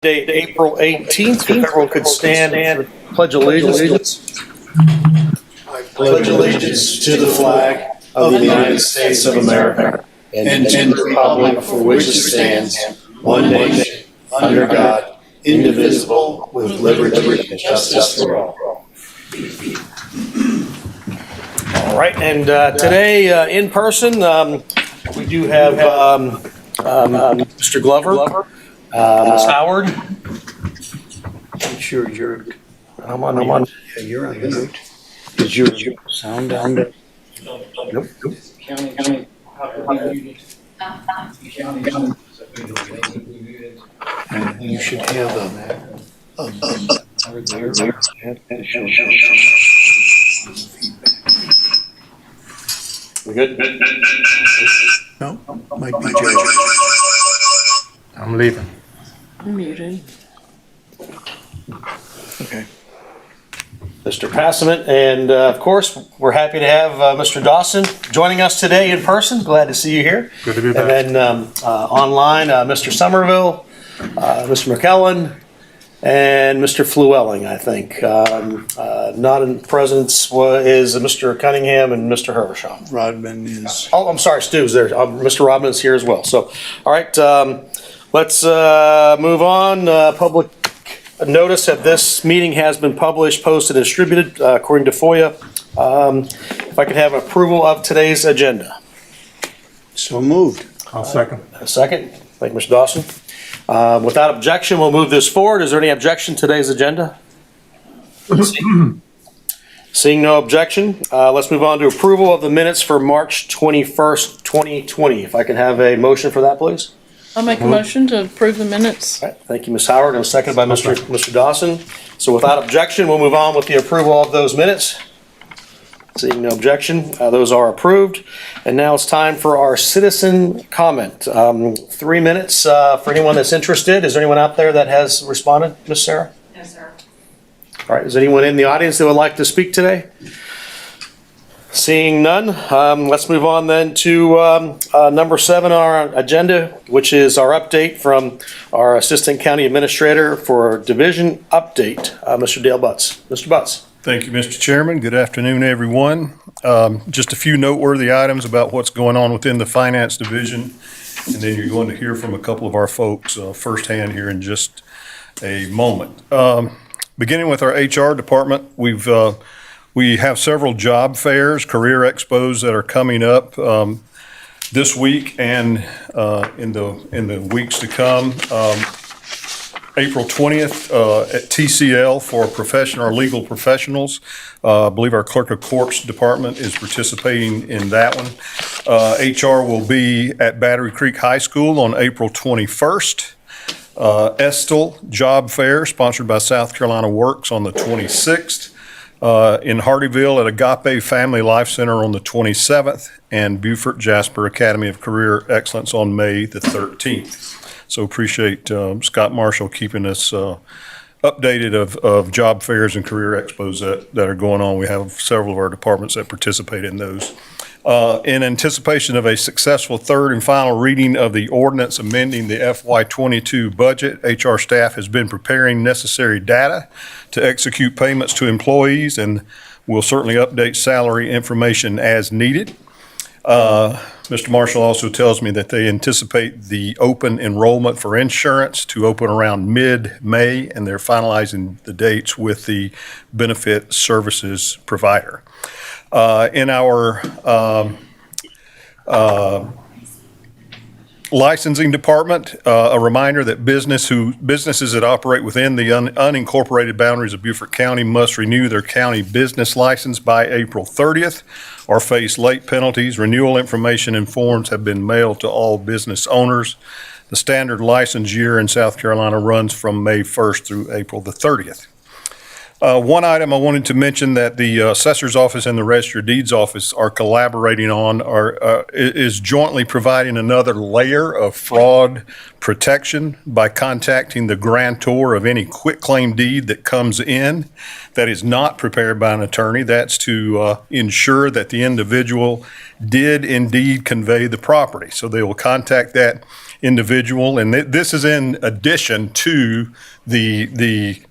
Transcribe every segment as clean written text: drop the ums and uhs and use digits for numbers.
Date April 18th. If everyone could stand and pledge allegiance. I pledge allegiance to the flag of the United States of America and to the republic for which it stands, one nation, under God, indivisible, with liberty and justice for all. All right, and today in person, we do have Mr. Glover, Ms. Howard. I'm sure you're. I'm on. Yeah, you're on mute. Is your sound down there? Nope. County. You should have We good? no, might be Joe. I'm leaving. I'm muted. Okay. Mr. Passament, and of course, we're happy to have Mr. Dawson joining us today in person. Glad to see you here. Good to be back. And then online, Mr. Somerville, Mr. McKellen, and Mr. Flewelling, I think. Not in presence is Mr. Cunningham and Mr. Hershon. Rodman is. Oh, I'm sorry, Stu's there. Mr. Rodman is here as well. So, all right, let's move on. Public notice that this meeting has been published, posted, and distributed according to FOIA. If I could have approval of today's agenda. So moved. I'll second. A second. Thank you, Mr. Dawson. Without objection, we'll move this forward. Is there any objection to today's agenda? Seeing no objection, let's move on to approval of the minutes for March 21st, 2020. If I could have a motion for that, please. I'll make a motion to approve the minutes. All right, thank you, Ms. Howard, and seconded by Mr. Dawson. So without objection, we'll move on with the approval of those minutes. Seeing no objection, those are approved. And now it's time for our citizen comment. 3 minutes for anyone that's interested. Is there anyone out there that has responded, Ms. Sarah? No, sir. All right, is anyone in the audience that would like to speak today? Seeing none, let's move on then to number 7 on our agenda, which is our update from our Assistant County Administrator for Division Update, Mr. Dale Butts. Mr. Butts. Thank you, Mr. Chairman. Good afternoon, everyone. Just a few noteworthy items about what's going on within the Finance Division, and then you're going to hear from a couple of our folks firsthand here in just a moment. Beginning with our HR department, we have several job fairs, career expos that are coming up this week and in the weeks to come. April 20th at TCL for professional or legal professionals. I believe our Clerk of Courts department is participating in that one. HR will be at Battery Creek High School on April 21st. Estill Job Fair, sponsored by South Carolina Works, on the 26th. In Hardyville at Agape Family Life Center on the 27th, and Beaufort Jasper Academy of Career Excellence on May the 13th. So appreciate Scott Marshall keeping us updated of job fairs and career expos that are going on. We have several of our departments that participate in those. In anticipation of a successful third and final reading of the ordinance amending the FY22 budget, HR staff has been preparing necessary data to execute payments to employees, and will certainly update salary information as needed. Mr. Marshall also tells me that they anticipate the open enrollment for insurance to open around mid-May, and they're finalizing the dates with the benefit services provider. In our licensing department, a reminder that businesses that operate within the unincorporated boundaries of Beaufort County must renew their county business license by April 30th or face late penalties. Renewal information and forms have been mailed to all business owners. The standard license year in South Carolina runs from May 1st through April the 30th. One item I wanted to mention that the Assessor's Office and the Register of Deeds Office are collaborating on is jointly providing another layer of fraud protection by contacting the grantor of any quitclaim deed that comes in that is not prepared by an attorney. That's to ensure that the individual did indeed convey the property. So they will contact that individual. And this is in addition to the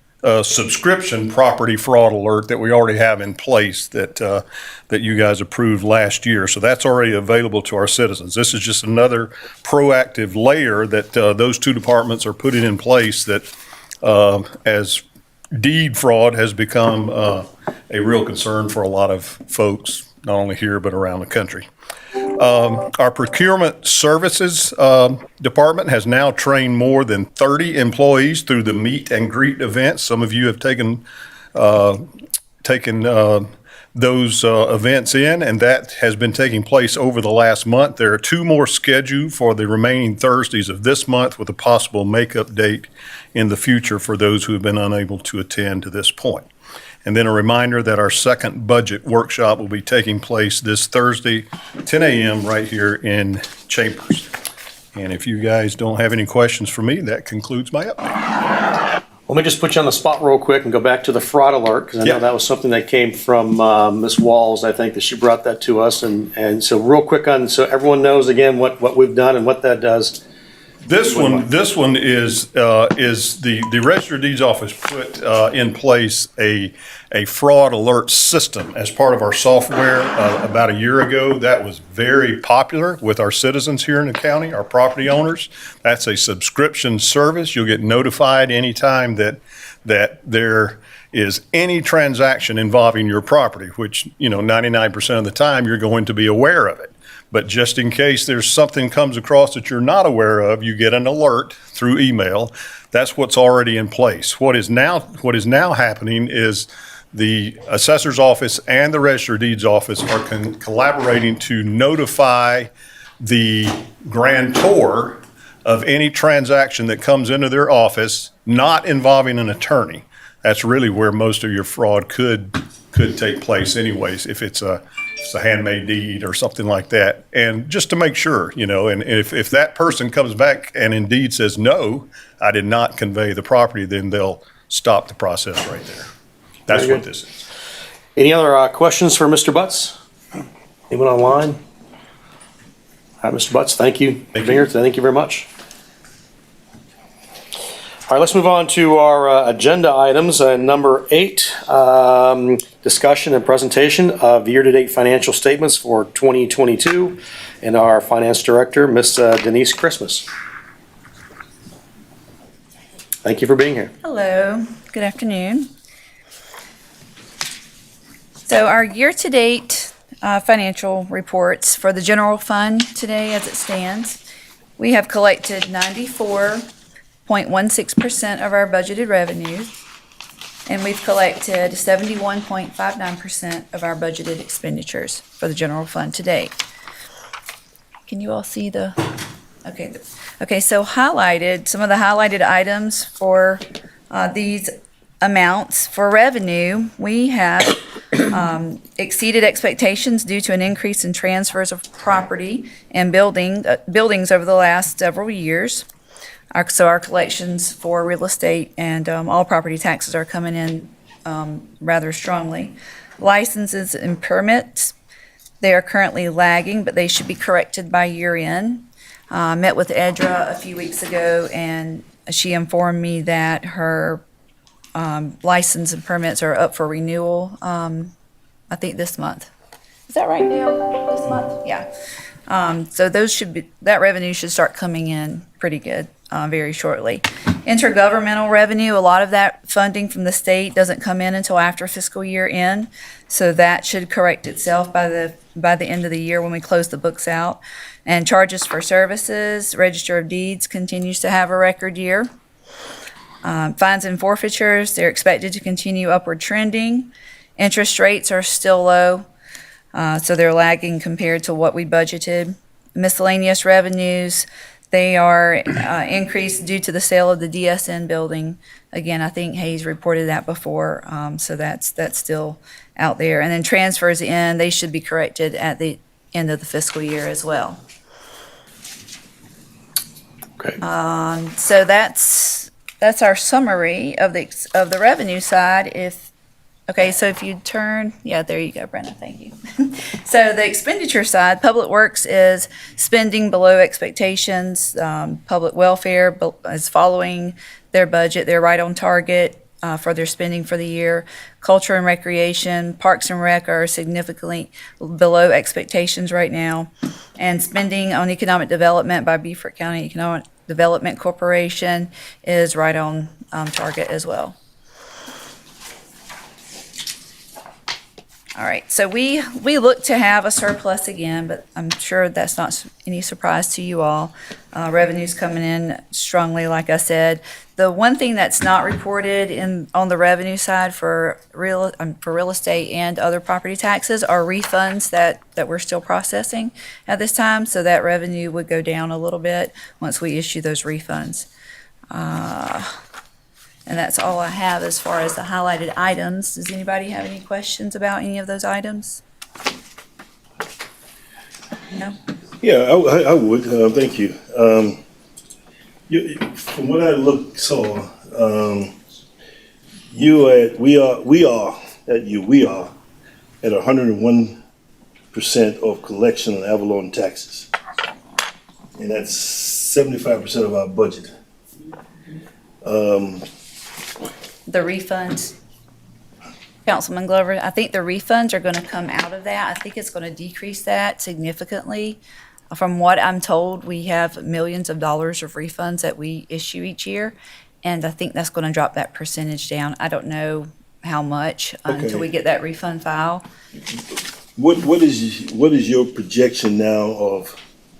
subscription property fraud alert that we already have in place that you guys approved last year. So that's already available to our citizens. This is just another proactive layer that those two departments are putting in place that as deed fraud has become a real concern for a lot of folks, not only here but around the country. Our procurement services department has now trained more than 30 employees through the meet and greet events. Some of you have taken those events in, and that has been taking place over the last month. There are 2 more scheduled for the remaining Thursdays of this month, with a possible makeup date in the future for those who have been unable to attend to this point. And then a reminder that our second budget workshop will be taking place this Thursday, 10 a.m. right here in Chambers. And if you guys don't have any questions for me, that concludes my update. Let me just put you on the spot real quick and go back to the fraud alert, because I know Yeah. that was something that came from Ms. Walls. I think that she brought that to us. And so real quick so everyone knows again what we've done and what that does. This one is the Register of Deeds office put in place a fraud alert system as part of our software about a year ago. That was very popular with our citizens here in the county, our property owners. That's a subscription service. You'll get notified anytime that there is any transaction involving your property, which 99% of the time you're going to be aware of it. But just in case there's something comes across that you're not aware of, you get an alert through email. That's what's already in place. What is now happening is the assessor's office and the Register of Deeds office are collaborating to notify the grantor of any transaction that comes into their office not involving an attorney. That's really where most of your fraud could take place anyways, if it's a handmade deed or something like that. And just to make sure, and if that person comes back and indeed says, no, I did not convey the property, then they'll stop the process right there. That's Very what good. this is. Any other questions for Mr. Butts? Anyone online? All right, Mr. Butts, thank you. Thank Being here today. Thank you very much. All right, let's move on to our agenda items. Number 8, discussion and presentation of year-to-date financial statements for 2022, and our finance director, Miss Denise Christmas. Thank you for being here. Hello, good afternoon. So our year-to-date financial reports for the general fund today as it stands, we have collected 94.16% of our budgeted revenues, and we've collected 71.59% of our budgeted expenditures for the general fund to date. Can you all see the, okay, so highlighted, some of the highlighted items for these amounts for revenue, we have exceeded expectations due to an increase in transfers of property and buildings over the last several years. So our collections for real estate and all property taxes are coming in rather strongly. Licenses and permits, they are currently lagging, but they should be corrected by year end. Met with Edra a few weeks ago, and she informed me that her license and permits are up for renewal, I think this month. Is that right, Dale? This month? Yeah. So that revenue should start coming in pretty good very shortly. Intergovernmental revenue, a lot of that funding from the state doesn't come in until after fiscal year end, so that should correct itself by the end of the year when we close the books out. And charges for services, Register of Deeds continues to have a record year. Fines and forfeitures, they're expected to continue upward trending. Interest rates are still low, so they're lagging compared to what we budgeted. Miscellaneous revenues, they are increased due to the sale of the DSN building. Again, I think Hayes reported that before, so that's still out there. And then transfers in, they should be corrected at the end of the fiscal year as well. Okay. So that's our summary of the revenue side. If Okay, so if you turn, yeah, there you go, Brenda, thank you. So the expenditure side, Public Works is spending below expectations. Public Welfare is following their budget. They're right on target for their spending for the year. Culture and Recreation, Parks and Rec are significantly below expectations right now. And spending on economic development by Beaufort County Economic Development Corporation is right on target as well. All right, so we look to have a surplus again, but I'm sure that's not any surprise to you all. Revenue's coming in strongly, like I said. The one thing that's not reported on the revenue side for real estate and other property taxes are refunds that we're still processing at this time. So that revenue would go down a little bit once we issue those refunds. And that's all I have as far as the highlighted items. Does anybody have any questions about any of those items? No? Yeah, I would, thank you. From what I saw, we are at 101% of collection on Avalon taxes. And that's 75% of our budget. The refunds, Councilman Glover, I think the refunds are gonna come out of that. I think it's gonna decrease that significantly. From what I'm told, we have millions of dollars of refunds that we issue each year, and I think that's gonna drop that percentage down. I don't know how much until we get that refund file. What is your projection now of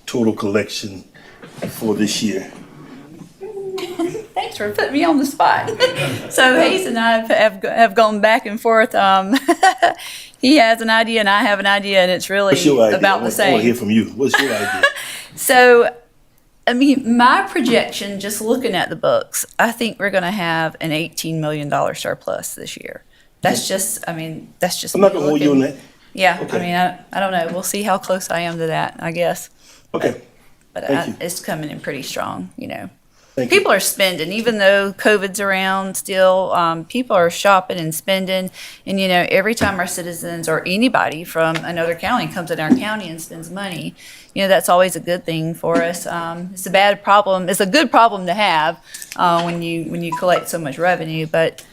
total collection for this year? Thanks for putting me on the spot. So Hayes and I have gone back and forth. He has an idea and I have an idea, and it's really What's your idea? about the same. I want to hear from you. What's your idea? So, I mean, my projection, just looking at the books, I think we're going to have an $18 million surplus this year. That's just, that's just. I'm not going to hold you on that. Yeah, Okay. I don't know. We'll see how close I am to that, I guess. Okay. But Thank you. it's coming in pretty strong, Thank you. People are spending, even though COVID's around still, people are shopping and spending. And, every time our citizens or anybody from another county comes in our county and spends money, that's always a good thing for us. It's a bad problem. It's a good problem to have when you collect so much revenue, but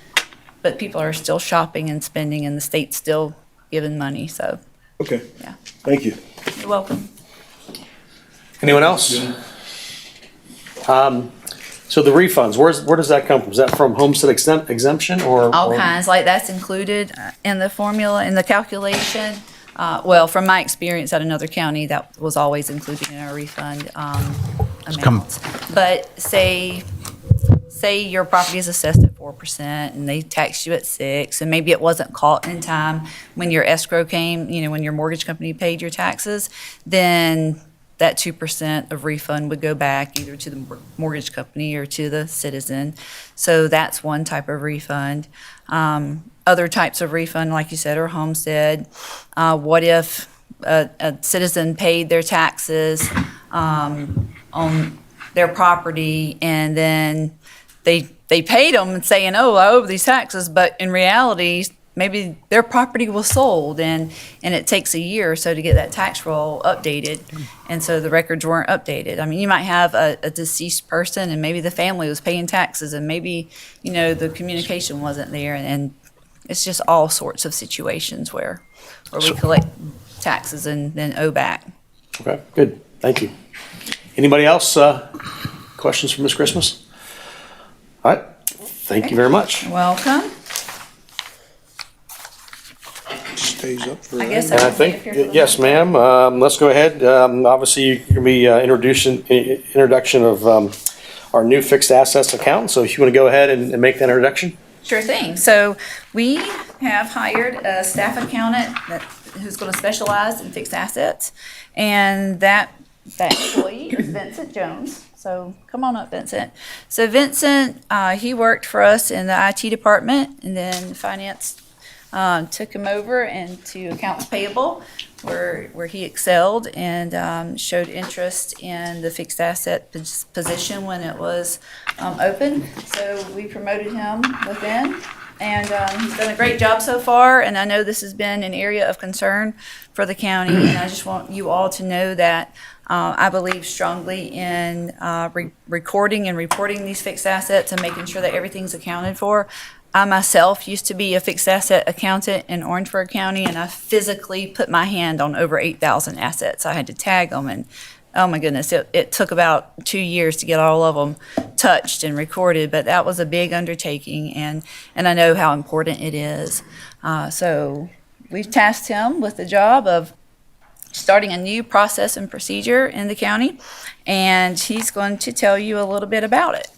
people are still shopping and spending, and the state's still giving money. So, Okay. yeah, Thank you. you're welcome. Anyone else? So the refunds, where does that come from? Is that from homestead exemption or? All kinds, like that's included in the formula, in the calculation. Well, from my experience at another county, that was always included in our refund amounts. But say your property is assessed at 4% and they taxed you at 6%, and maybe it wasn't caught in time when your escrow came, when your mortgage company paid your taxes, then that 2% of refund would go back either to the mortgage company or to the citizen. So that's one type of refund. Other types of refund, like you said, are homestead. What if a citizen paid their taxes on their property, and then they paid them saying, oh, I owe these taxes, but in reality, maybe their property was sold, and it takes a year or so to get that tax roll updated, and so the records weren't updated. I mean, you might have a deceased person, and maybe the family was paying taxes, and maybe, the communication wasn't there, and it's just all sorts of situations where we collect taxes and then owe back. Okay, good, thank you. Anybody else, questions for Ms. Christmas? All right, thank you very much. Welcome. Stays up for I guess And I think, yes, ma'am, let's go ahead. Obviously, you're going to be introduction of our new fixed assets account. So if you want to go ahead and make that introduction. Sure thing. So we have hired a staff accountant who's going to specialize in fixed assets, and that employee is Vincent Jones. So come on up, Vincent. So Vincent, he worked for us in the IT department, and then finance took him over into accounts payable, where he excelled and showed interest in the fixed asset position when it was open. So we promoted him within, And he's done a great job so far, and I know this has been an area of concern for the county, and I just want you all to know that I believe strongly in recording and reporting these fixed assets and making sure that everything's accounted for. I myself used to be a fixed asset accountant in Orangeburg County, and I physically put my hand on over 8,000 assets. I had to tag them, and oh my goodness, it took about 2 years to get all of them touched and recorded, but that was a big undertaking, and I know how important it is. So we've tasked him with the job of starting a new process and procedure in the county, and he's going to tell you a little bit about it.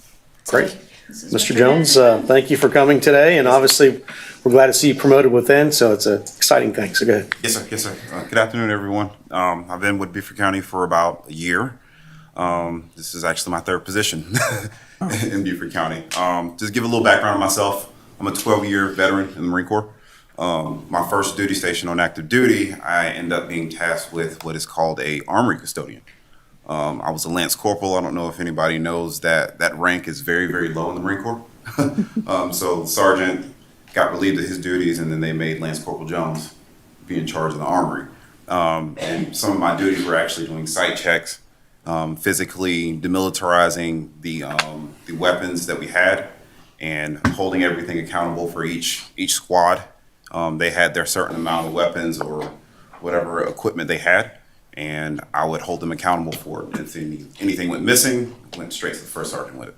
Great. This is Mr. Mr. Jones, thank you for coming today, and obviously, we're glad to see you promoted within, so it's an exciting thing, so go ahead. Yes, sir. Yes, sir. Good afternoon, everyone. I've been with Beaufort County for about a year. This is actually my third position in Beaufort County. Just give a little background on myself. I'm a 12-year veteran in the Marine Corps. My first duty station on active duty, I ended up being tasked with what is called a armory custodian. I was a Lance Corporal. I don't know if anybody knows that rank is very, very low in the Marine Corps. So the sergeant got relieved of his duties, and then they made Lance Corporal Jones be in charge of the armory. And some of my duties were actually doing site checks, physically demilitarizing the weapons that we had, and holding everything accountable for each squad. They had their certain amount of weapons or whatever equipment they had, and I would hold them accountable for it. If anything went missing, went straight to the first sergeant with it.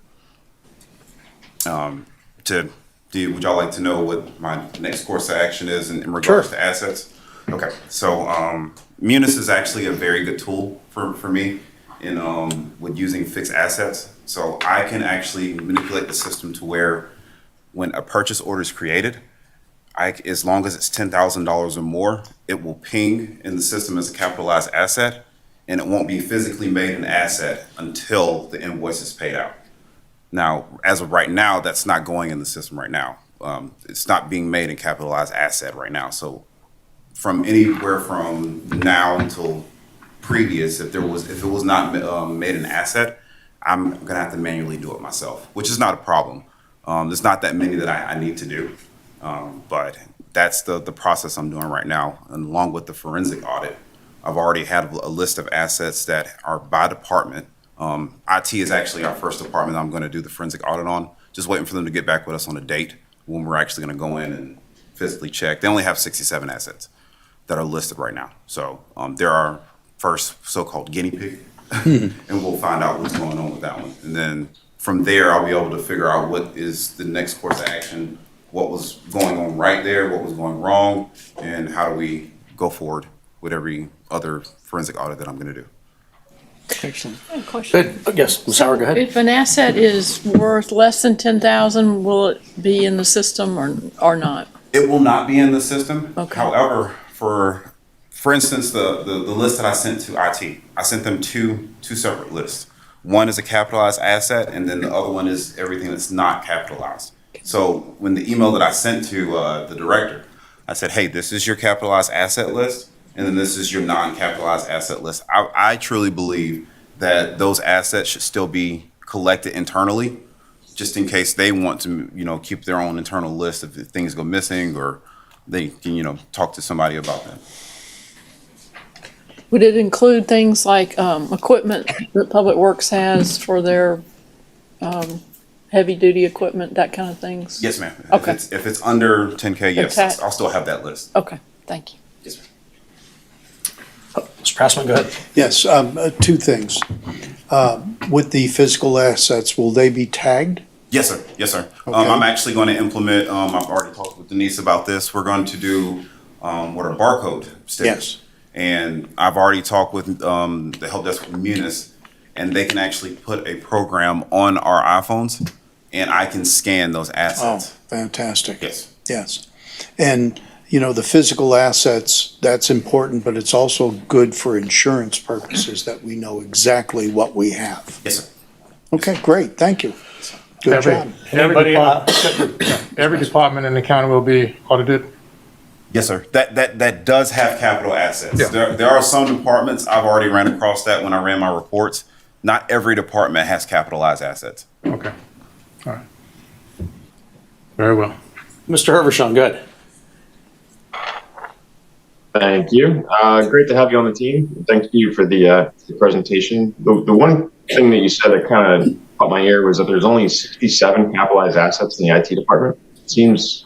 Would y'all like to know what my next course of action is in regards to assets? Okay, so Munis is actually a very good tool for me in with using fixed assets. So I can actually manipulate the system to where when a purchase order is created, as long as it's $10,000 or more, it will ping in the system as a capitalized asset, and it won't be physically made an asset until the invoice is paid out. Now, as of right now, that's not going in the system right now. It's not being made in capitalized asset right now. So from anywhere from now until previous, if it was not made an asset, I'm gonna have to manually do it myself, which is not a problem. There's not that many that I need to do. But that's the process I'm doing right now. And along with the forensic audit, I've already had a list of assets that are by department. IT is actually our first department I'm going to do the forensic audit on. Just waiting for them to get back with us on a date when we're actually going to go in and physically check. They only have 67 assets that are listed right now. So they're our first so-called guinea pig, and we'll find out what's going on with that one. And then from there, I'll be able to figure out what is the next course of action, what was going on right there, what was going wrong, and how do we go forward with every other forensic audit that I'm going to do. Excellent. Question. Good. Yes, Ms. Howard, go ahead. If an asset is worth less than 10,000, will it be in the system or not? It will not be in the system. Okay. However, for instance, the list that I sent to IT, I sent them two separate lists. One is a capitalized asset, and then the other one is everything that's not capitalized. So when the email that I sent to the director, I said, hey, this is your capitalized asset list, and then this is your non-capitalized asset list. I truly believe that those assets should still be collected internally, just in case they want to, keep their own internal list if things go missing, or they can, talk to somebody about that. Would it include things like equipment that Public Works has for their heavy-duty equipment, that kind of things? Yes, ma'am. Okay. If it's under 10K, yes, Okay. I'll still have that list. Okay, thank you. Yes, ma'am. Mr. Pressman, go ahead. Yes, two things. With the physical assets, will they be tagged? Yes, sir. Yes, sir. Okay. I'm actually going to implement, I've already talked with Denise about this. We're going to do what are barcode stickers. Yes. And I've already talked with the help desk with Munis, and they can actually put a program on our iPhones, and I can scan those Oh, assets. fantastic. Yes. Yes. And, the physical assets, that's important, but it's also good for insurance purposes that we know exactly what we have. Yes, sir. Okay, great, thank you. Good job. Every department in the county will be audited. Yes, sir. That does have capital assets. Yeah. There are some departments, I've already ran across that when I ran my reports. Not every department has capitalized assets. Okay, all right. Very well. Mr. Hervishon, go ahead. Thank you. Great to have you on the team. Thank you for the presentation. The one thing that you said that kind of caught my ear was that there's only 67 capitalized assets in the IT department. Seems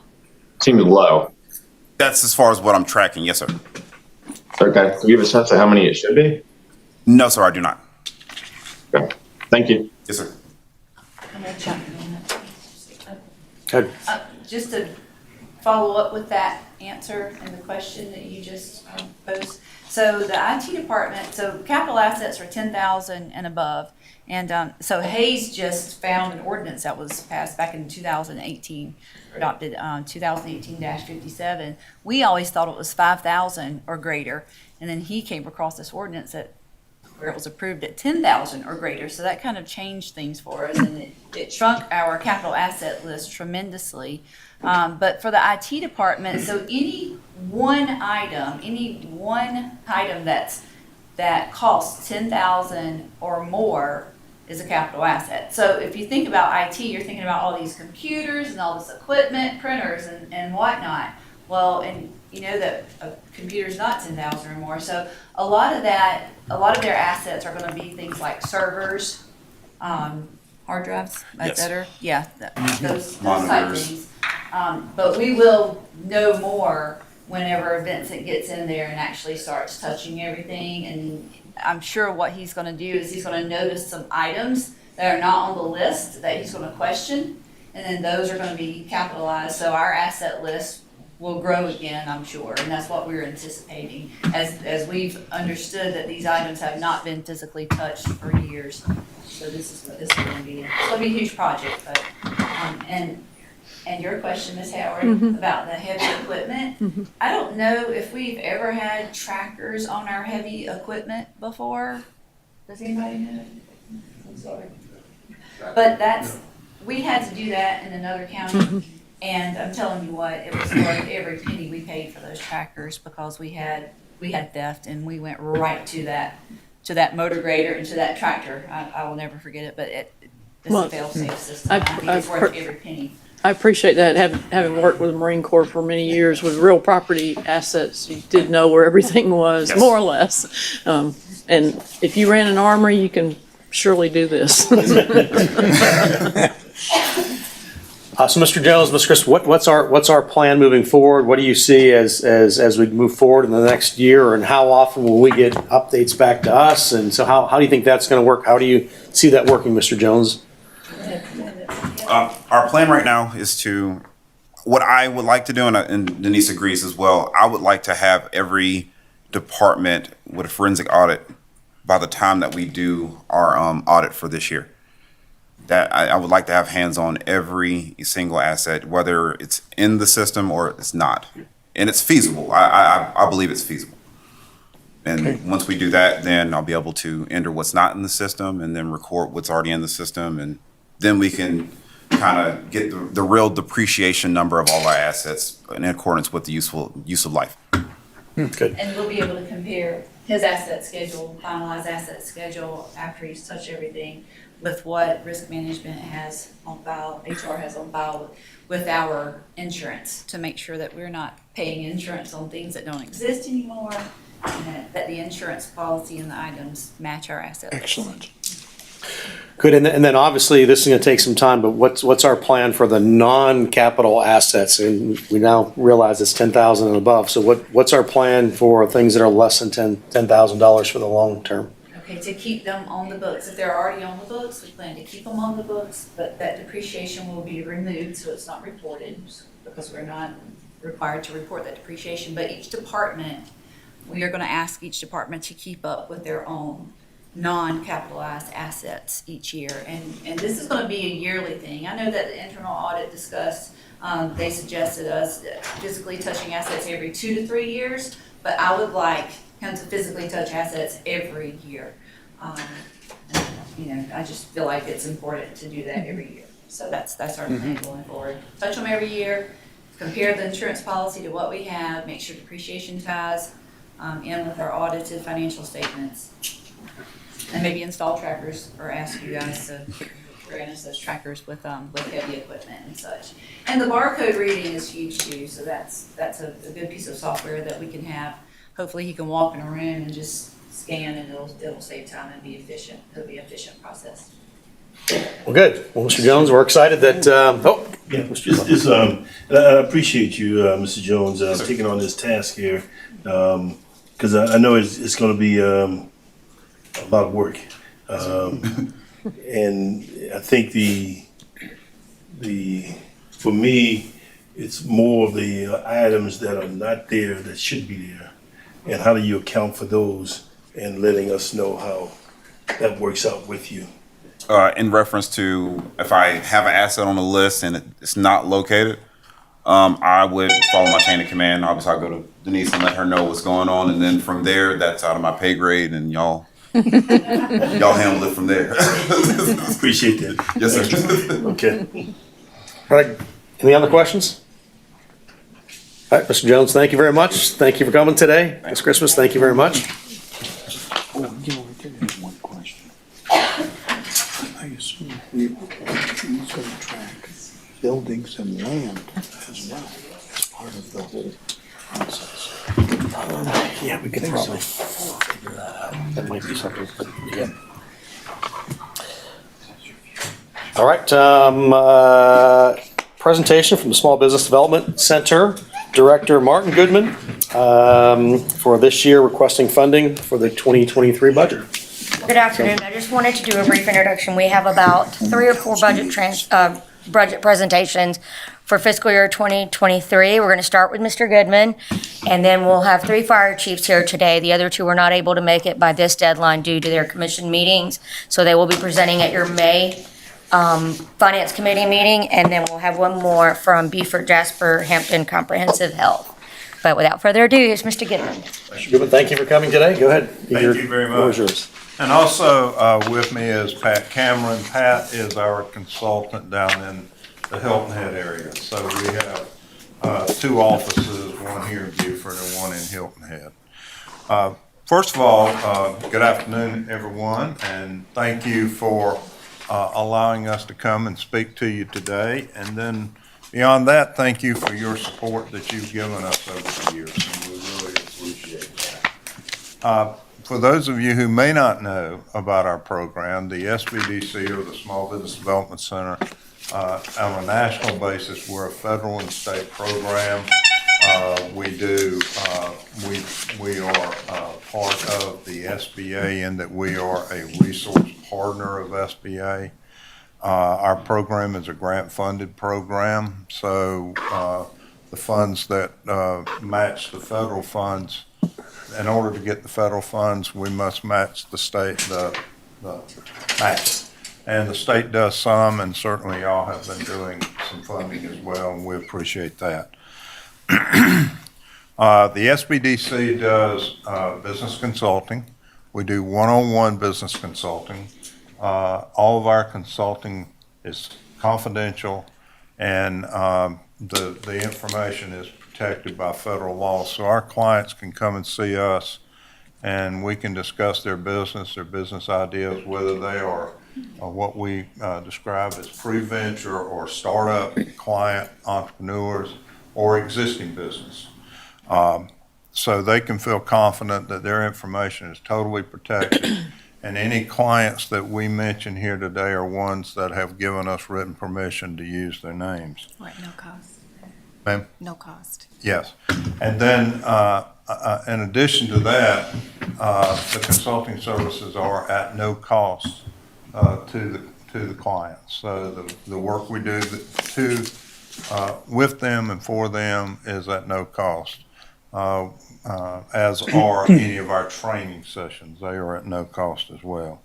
low. That's as far as what I'm tracking. Yes, sir. Okay. Do you have a sense of how many it should be? No, sir, I do not. Okay. Thank you. Yes, sir. I'm gonna jump in on Good. that. Just to follow up with that answer and the question that you just posed. So the IT department, so capital assets are 10,000 and above. And so Hayes just found an ordinance that was passed back in 2018, adopted 2018-57. We always thought it was 5,000 or greater. And then he came across this ordinance where it was approved at 10,000 or greater. So that kind of changed things for us, and it shrunk our capital asset list tremendously. But for the IT department, so any one item that costs 10,000 or more is a capital asset. So if you think about IT, you're thinking about all these computers and all this equipment, printers and whatnot. Well, and you know that a computer's not 10,000 or more. So a lot of their assets are going to be things like servers, hard drives, Yes. etc. Yeah, those type Monitors. things. But we will know more whenever Vincent gets in there and actually starts touching everything. And I'm sure what he's going to do is he's going to notice some items that are not on the list that he's going to question, and then those are going to be capitalized. So our asset list will grow again, I'm sure, and that's what we're anticipating as we've understood that these items have not been physically touched for years. So this is what this is going to be. It's going to be a huge project, but and your question, Ms. Howard, about the heavy equipment, I don't know if we've ever had trackers on our heavy equipment before. Does anybody know? I'm sorry. But we had to do that in another county. And I'm telling you what, it was worth every penny we paid for those trackers, because we had theft, and we went right to that motor grader and to that tractor. I will never forget it, but it's a fail-safe system. I think it's worth every penny. I appreciate that. Having worked with the Marine Corps for many years with real property assets, you did know where everything was, Yes. more or less. And if you ran an armory, you can surely do this. So Mr. Jones, Ms. Chris, what's our plan moving forward? What do you see as we move forward in the next year, and how often will we get updates back to us? And so how do you think that's going to work? How do you see that working, Mr. Jones? Our plan right now is what I would like to do, and Denise agrees as well, I would like to have every department with a forensic audit by the time that we do our audit for this year. That I would like to have hands on every single asset, whether it's in the system or it's not. And it's feasible. I believe it's feasible. And once we do that, then I'll be able to enter what's not in the system and then record what's already in the system. And then we can kind of get the real depreciation number of all our assets in accordance with the use of life. Good. And we'll be able to compare his asset schedule, finalized asset schedule after he's touched everything, with what risk management has on file, HR has on file with our insurance, to make sure that we're not paying insurance on things that don't exist anymore, and that the insurance policy and the items match our asset list. Excellent. Good, and then obviously this is going to take some time, but what's our plan for the non-capital assets? And we now realize it's 10,000 and above. So what's our plan for things that are less than $10,000 for the long term? Okay, to keep them on the books. If they're already on the books, we plan to keep them on the books, but that depreciation will be removed, so it's not reported, because we're not required to report that depreciation. But each department, we are going to ask each department to keep up with their own non-capitalized assets each year. And this is going to be a yearly thing. I know that the internal audit discussed, they suggested us physically touching assets every 2 to 3 years, but I would like him to physically touch assets every year. I just feel like it's important to do that every year. So that's our plan going forward. Touch them every year, compare the insurance policy to what we have, make sure depreciation ties in with our audited financial statements. And maybe install trackers, or ask you guys to bringing us those trackers with heavy equipment and such. And the barcode reading is huge too, so that's a good piece of software that we can have. Hopefully he can walk in a room and just scan, and it'll save time and be efficient. It'll be an efficient process. Well, good. Well, Mr. Jones, we're excited that, Yeah, I appreciate you, Mr. Jones, taking on this task here, because I know it's going to be a lot of work, and I think for me, it's more of the items that are not there that should be there, and how do you account for those, and letting us know how that works out with you. In reference to if I have an asset on the list and it's not located, I would follow my chain of command. Obviously, I'll go to Denise and let her know what's going on, and then from there, that's out of my pay grade, and y'all handle it from there. Appreciate that. Yes, sir. Okay. all right, any other questions? All right, Mr. Jones, thank you very much. Thank you for coming today. It's Christmas. Thank you very much. Oh, you know, I did have one question. I assume he's going to track buildings and land as well as part of the whole process. Yeah, we could probably figure that out. That might be something, but yeah. All right, presentation from the Small Business Development Center Director Martin Goodman for this year requesting funding for the 2023 budget. Good afternoon. I just wanted to do a brief introduction. We have about 3 or 4 budget presentations for fiscal year 2023. We're going to start with Mr. Goodman, and then we'll have 3 fire chiefs here today. The other 2 were not able to make it by this deadline due to their commission meetings, so they will be presenting at your May Finance Committee meeting, and then we'll have 1 more from Beaufort, Jasper, Hampton Comprehensive Health. But without further ado, here's Mr. Goodman. Mr. Goodman, thank you for coming today. Go ahead. Thank you very much. Floor is yours. And also with me is Pat Cameron. Pat is our consultant down in the Hilton Head area. So we have 2 offices, one here in Beaufort and one in Hilton Head. First of all, good afternoon, everyone, and thank you for allowing us to come and speak to you today. And then beyond that, thank you for your support that you've given us over the years, and we really appreciate that. For those of you who may not know about our program, the SBDC, or the Small Business Development Center, on a national basis, we're a federal and state program. We are part of the SBA in that we are a resource partner of SBA. Our program is a grant-funded program, so the funds that match the federal funds, in order to get the federal funds, we must match the state, the match. And the state does some, and certainly y'all have been doing some funding as well, and we appreciate that. The SBDC does business consulting. We do one-on-one business consulting. All of our consulting is confidential, and the information is protected by federal law. So our clients can come and see us, and we can discuss their business ideas, whether they are what we describe as pre-venture or startup client entrepreneurs or existing business. So they can feel confident that their information is totally protected. And any clients that we mention here today are ones that have given us written permission to use their names. Right, no cost. Ma'am? No cost. Yes. And then in addition to that, the consulting services are at no cost to the clients. So the work we do with them and for them is at no cost, as are any of our training sessions. They are at no cost as well.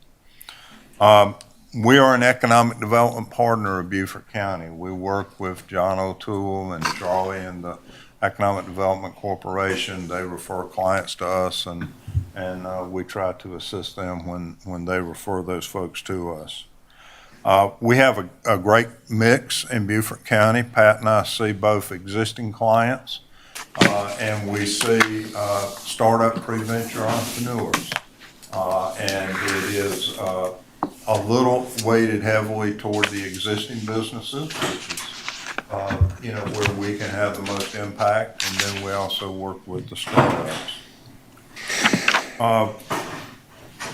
We are an economic development partner of Beaufort County. We work with John O'Toole and Charlie and the Economic Development Corporation. They refer clients to us, and we try to assist them when they refer those folks to us. We have a great mix in Beaufort County. Pat and I see both existing clients and we see startup pre-venture entrepreneurs. And it is a little weighted heavily toward the existing businesses, which is, where we can have the most impact, and then we also work with the startups.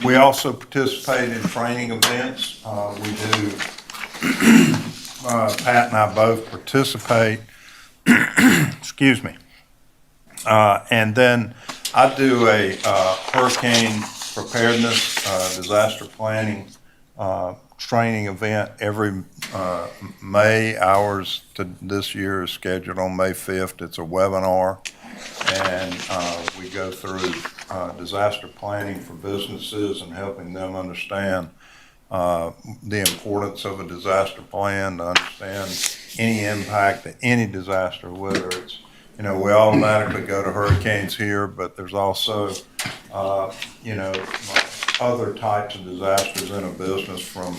We also participate in training events. We do, Pat and I both participate, excuse me. And then I do a hurricane preparedness, disaster planning training event every May. Ours this year is scheduled on May 5th. It's a webinar, and we go through disaster planning for businesses and helping them understand the importance of a disaster plan, to understand any impact that any disaster, whether it's, we automatically go to hurricanes here, but there's also, other types of disasters in a business, from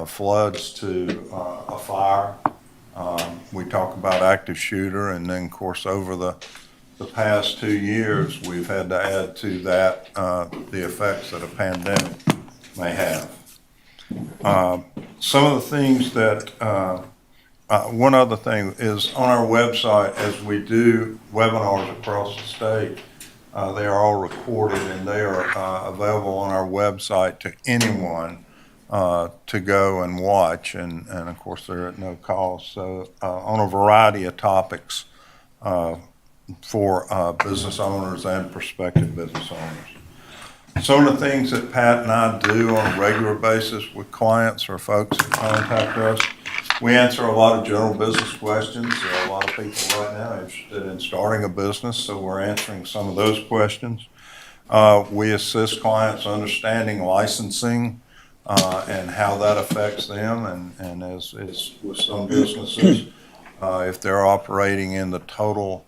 floods to a fire. We talk about active shooter, and then, of course, over the past 2 years, we've had to add to that the effects that a pandemic may have. Some of the things that, one other thing is on our website, as we do webinars across the state, they are all recorded, and they are available on our website to anyone to go and watch, and of course they're at no cost. So on a variety of topics for business owners and prospective business owners. Some of the things that Pat and I do on a regular basis with clients or folks that contact us, we answer a lot of general business questions. There are a lot of people right now interested in starting a business, so we're answering some of those questions. We assist clients understanding licensing and how that affects them, and as with some businesses, if they're operating in the total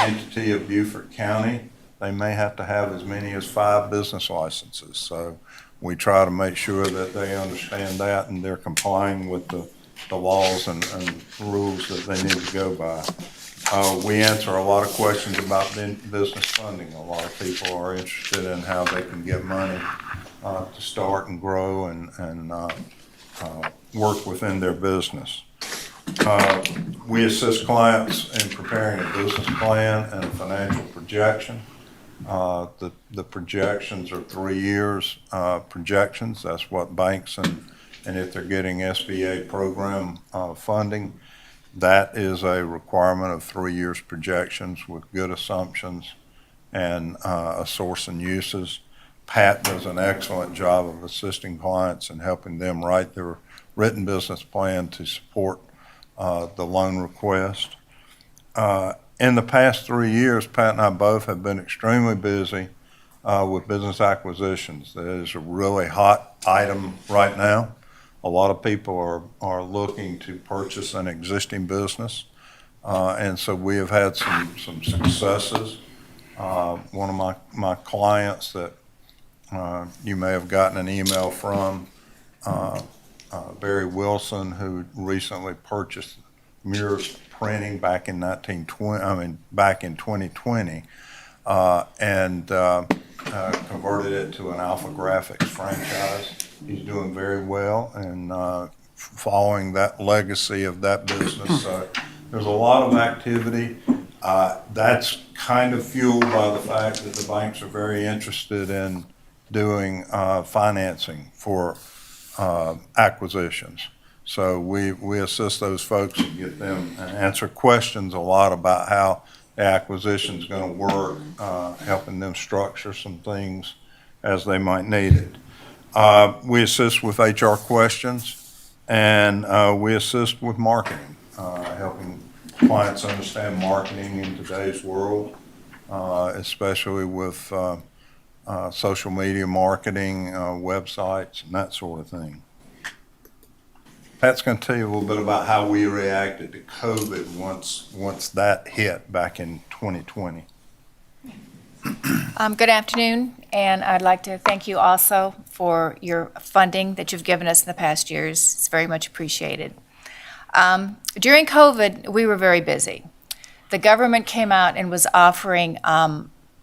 entity of Beaufort County, they may have to have as many as 5 business licenses. So we try to make sure that they understand that and they're complying with the laws and rules that they need to go by. We answer a lot of questions about business funding. A lot of people are interested in how they can get money to start and grow and work within their business. We assist clients in preparing a business plan and a financial projection. The projections are 3 years projections. That's what banks and if they're getting SBA program funding, that is a requirement of 3 years projections with good assumptions and a source and uses. Pat does an excellent job of assisting clients and helping them write their written business plan to support the loan request. In the past 3 years, Pat and I both have been extremely busy with business acquisitions. That is a really hot item right now. A lot of people are looking to purchase an existing business, and so we have had some successes. One of my clients that you may have gotten an email from, Barry Wilson, who recently purchased Muir's Printing back in 2020, and converted it to an Alpha Graphics franchise. He's doing very well and following that legacy of that business. So there's a lot of activity. That's kind of fueled by the fact that the banks are very interested in doing financing for acquisitions. So we assist those folks and get them and answer questions a lot about how the acquisition is going to work, helping them structure some things as they might need it. We assist with HR questions, and we assist with marketing, helping clients understand marketing in today's world, especially with social media marketing, websites, and that sort of thing. Pat's going to tell you a little bit about how we reacted to COVID once that hit back in 2020. Good afternoon, and I'd like to thank you also for your funding that you've given us in the past years. It's very much appreciated. During COVID, we were very busy. The government came out and was offering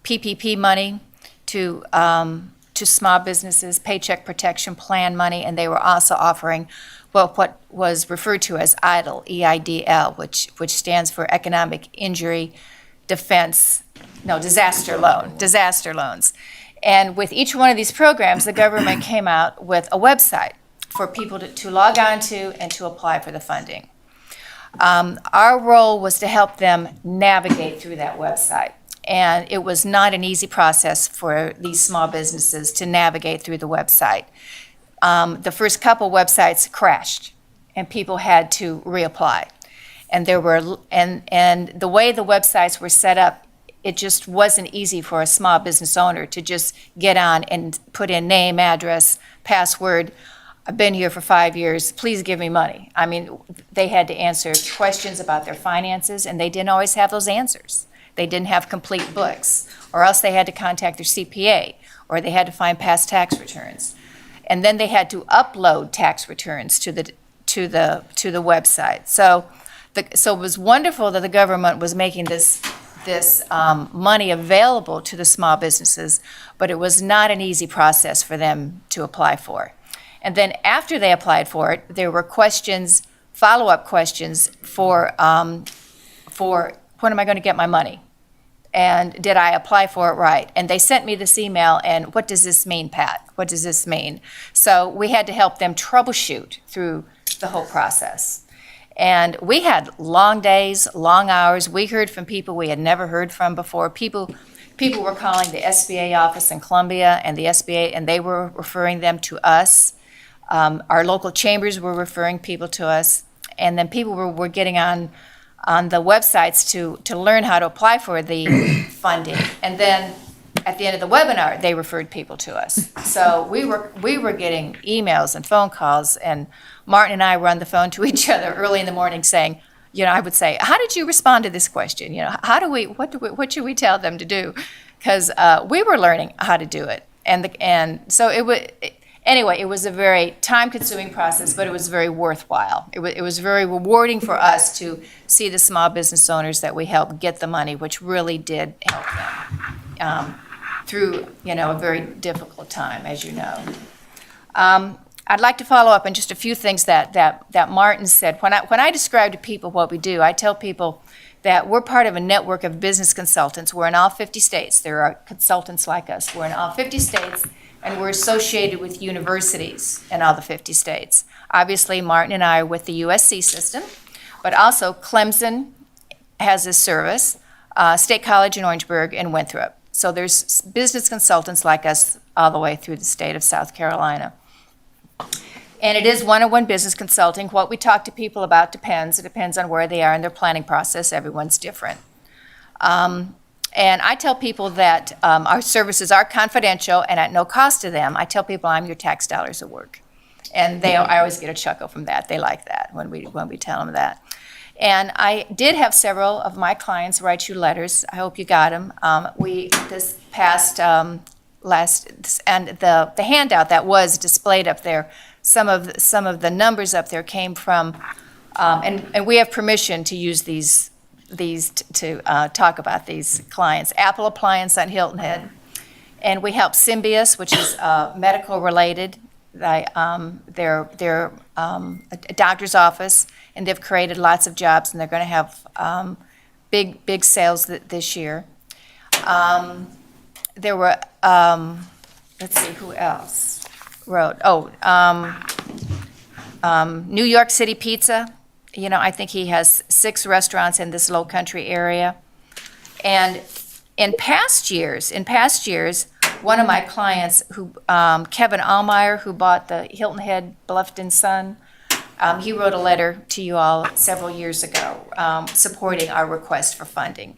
PPP money to to small businesses, Paycheck Protection Plan money, and they were also offering, well, what was referred to as EIDL, E-I-D-L, which stands for Economic Injury Defense, no, disaster loans. And with each one of these programs, the government came out with a website for people to log on to and to apply for the funding. Our role was to help them navigate through that website. And it was not an easy process for these small businesses to navigate through the website. The first couple websites crashed, and people had to reapply. And the way the websites were set up, it just wasn't easy for a small business owner to just get on and put in name, address, password. I've been here for 5 years, please give me money. I mean, they had to answer questions about their finances, and they didn't always have those answers. They didn't have complete books, or else they had to contact their CPA, or they had to find past tax returns. And then they had to upload tax returns to the website. So it was wonderful that the government was making this money available to the small businesses, but it was not an easy process for them to apply for. And then after they applied for it, there were questions, follow-up questions for when am I going to get my money? And did I apply for it right? And they sent me this email, and what does this mean, Pat? What does this mean? So we had to help them troubleshoot through the whole process. And we had long days, long hours. We heard from people we had never heard from before. People were calling the SBA office in Columbia, and the SBA, and they were referring them to us. Our local chambers were referring people to us, and then people were getting on the websites to learn how to apply for the funding. And then at the end of the webinar, they referred people to us. So we were getting emails and phone calls, and Martin and I were on the phone to each other early in the morning saying, I would say, how did you respond to this question? What should we tell them to do? Because we were learning how to do it. And so it was, anyway, it was a very time-consuming process, but it was very worthwhile. It was very rewarding for us to see the small business owners that we helped get the money, which really did help them through, a very difficult time, as you know. I'd like to follow up on just a few things that Martin said. When I describe to people what we do, I tell people that we're part of a network of business consultants. We're in all 50 states. There are consultants like us. We're in all 50 states. And we're associated with universities in all the 50 states. Obviously, Martin and I are with the USC system, but also Clemson has this service, State College in Orangeburg, and Winthrop. So there's business consultants like us all the way through the state of South Carolina. And it is one-on-one business consulting. What we talk to people about depends. It depends on where they are in their planning process. Everyone's different. And I tell people that our services are confidential and at no cost to them. I tell people I'm your tax dollars at work. And I always get a chuckle from that. They like that when we tell them that. And I did have several of my clients write you letters. I hope you got them. This past and the handout that was displayed up there, some of the numbers up there came from, and we have permission to use these to talk about these clients. Apple Appliance on Hilton Head, and we help Symbios, which is medical related. They're a doctor's office, and they've created lots of jobs, and they're going to have big sales this year. There were let's see who else wrote. New York City Pizza. I think he has 6 restaurants in this low country area. And in past years, one of my clients, Kevin Allmeyer, who bought the Hilton Head Bluffton Sun, he wrote a letter to you all several years ago supporting our request for funding.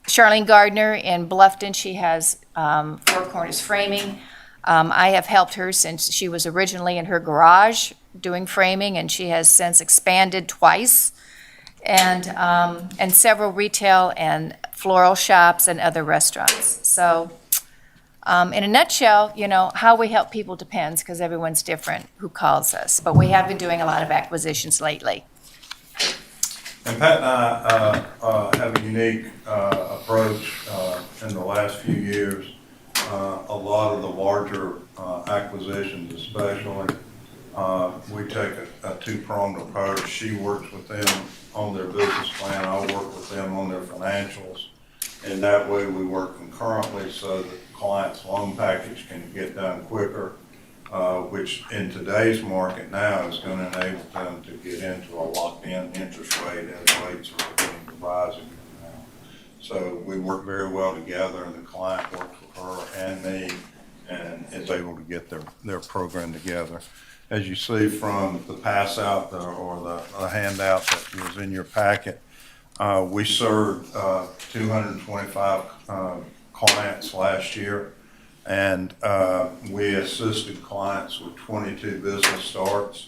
Charlene Gardner in Bluffton, she has Four Corners Framing. I have helped her since she was originally in her garage doing framing, and she has since expanded twice, and several retail and floral shops and other restaurants. So in a nutshell, how we help people depends, because everyone's different who calls us, but we have been doing a lot of acquisitions lately. And Pat and I have a unique approach in the last few years. a lot of the larger acquisitions especially, we take a two-pronged approach. She works with them on their business plan, I work with them on their financials, and that way we work concurrently so that the client's loan package can get done quicker, which in today's market now is going to enable them to get into a locked-in interest rate as rates are beginning to rise again now. So we work very well together, and the client works with her and me and is able to get their program together. As you see from the pass out or the handout that was in your packet, we served 225 clients last year, and we assisted clients with 22 business starts.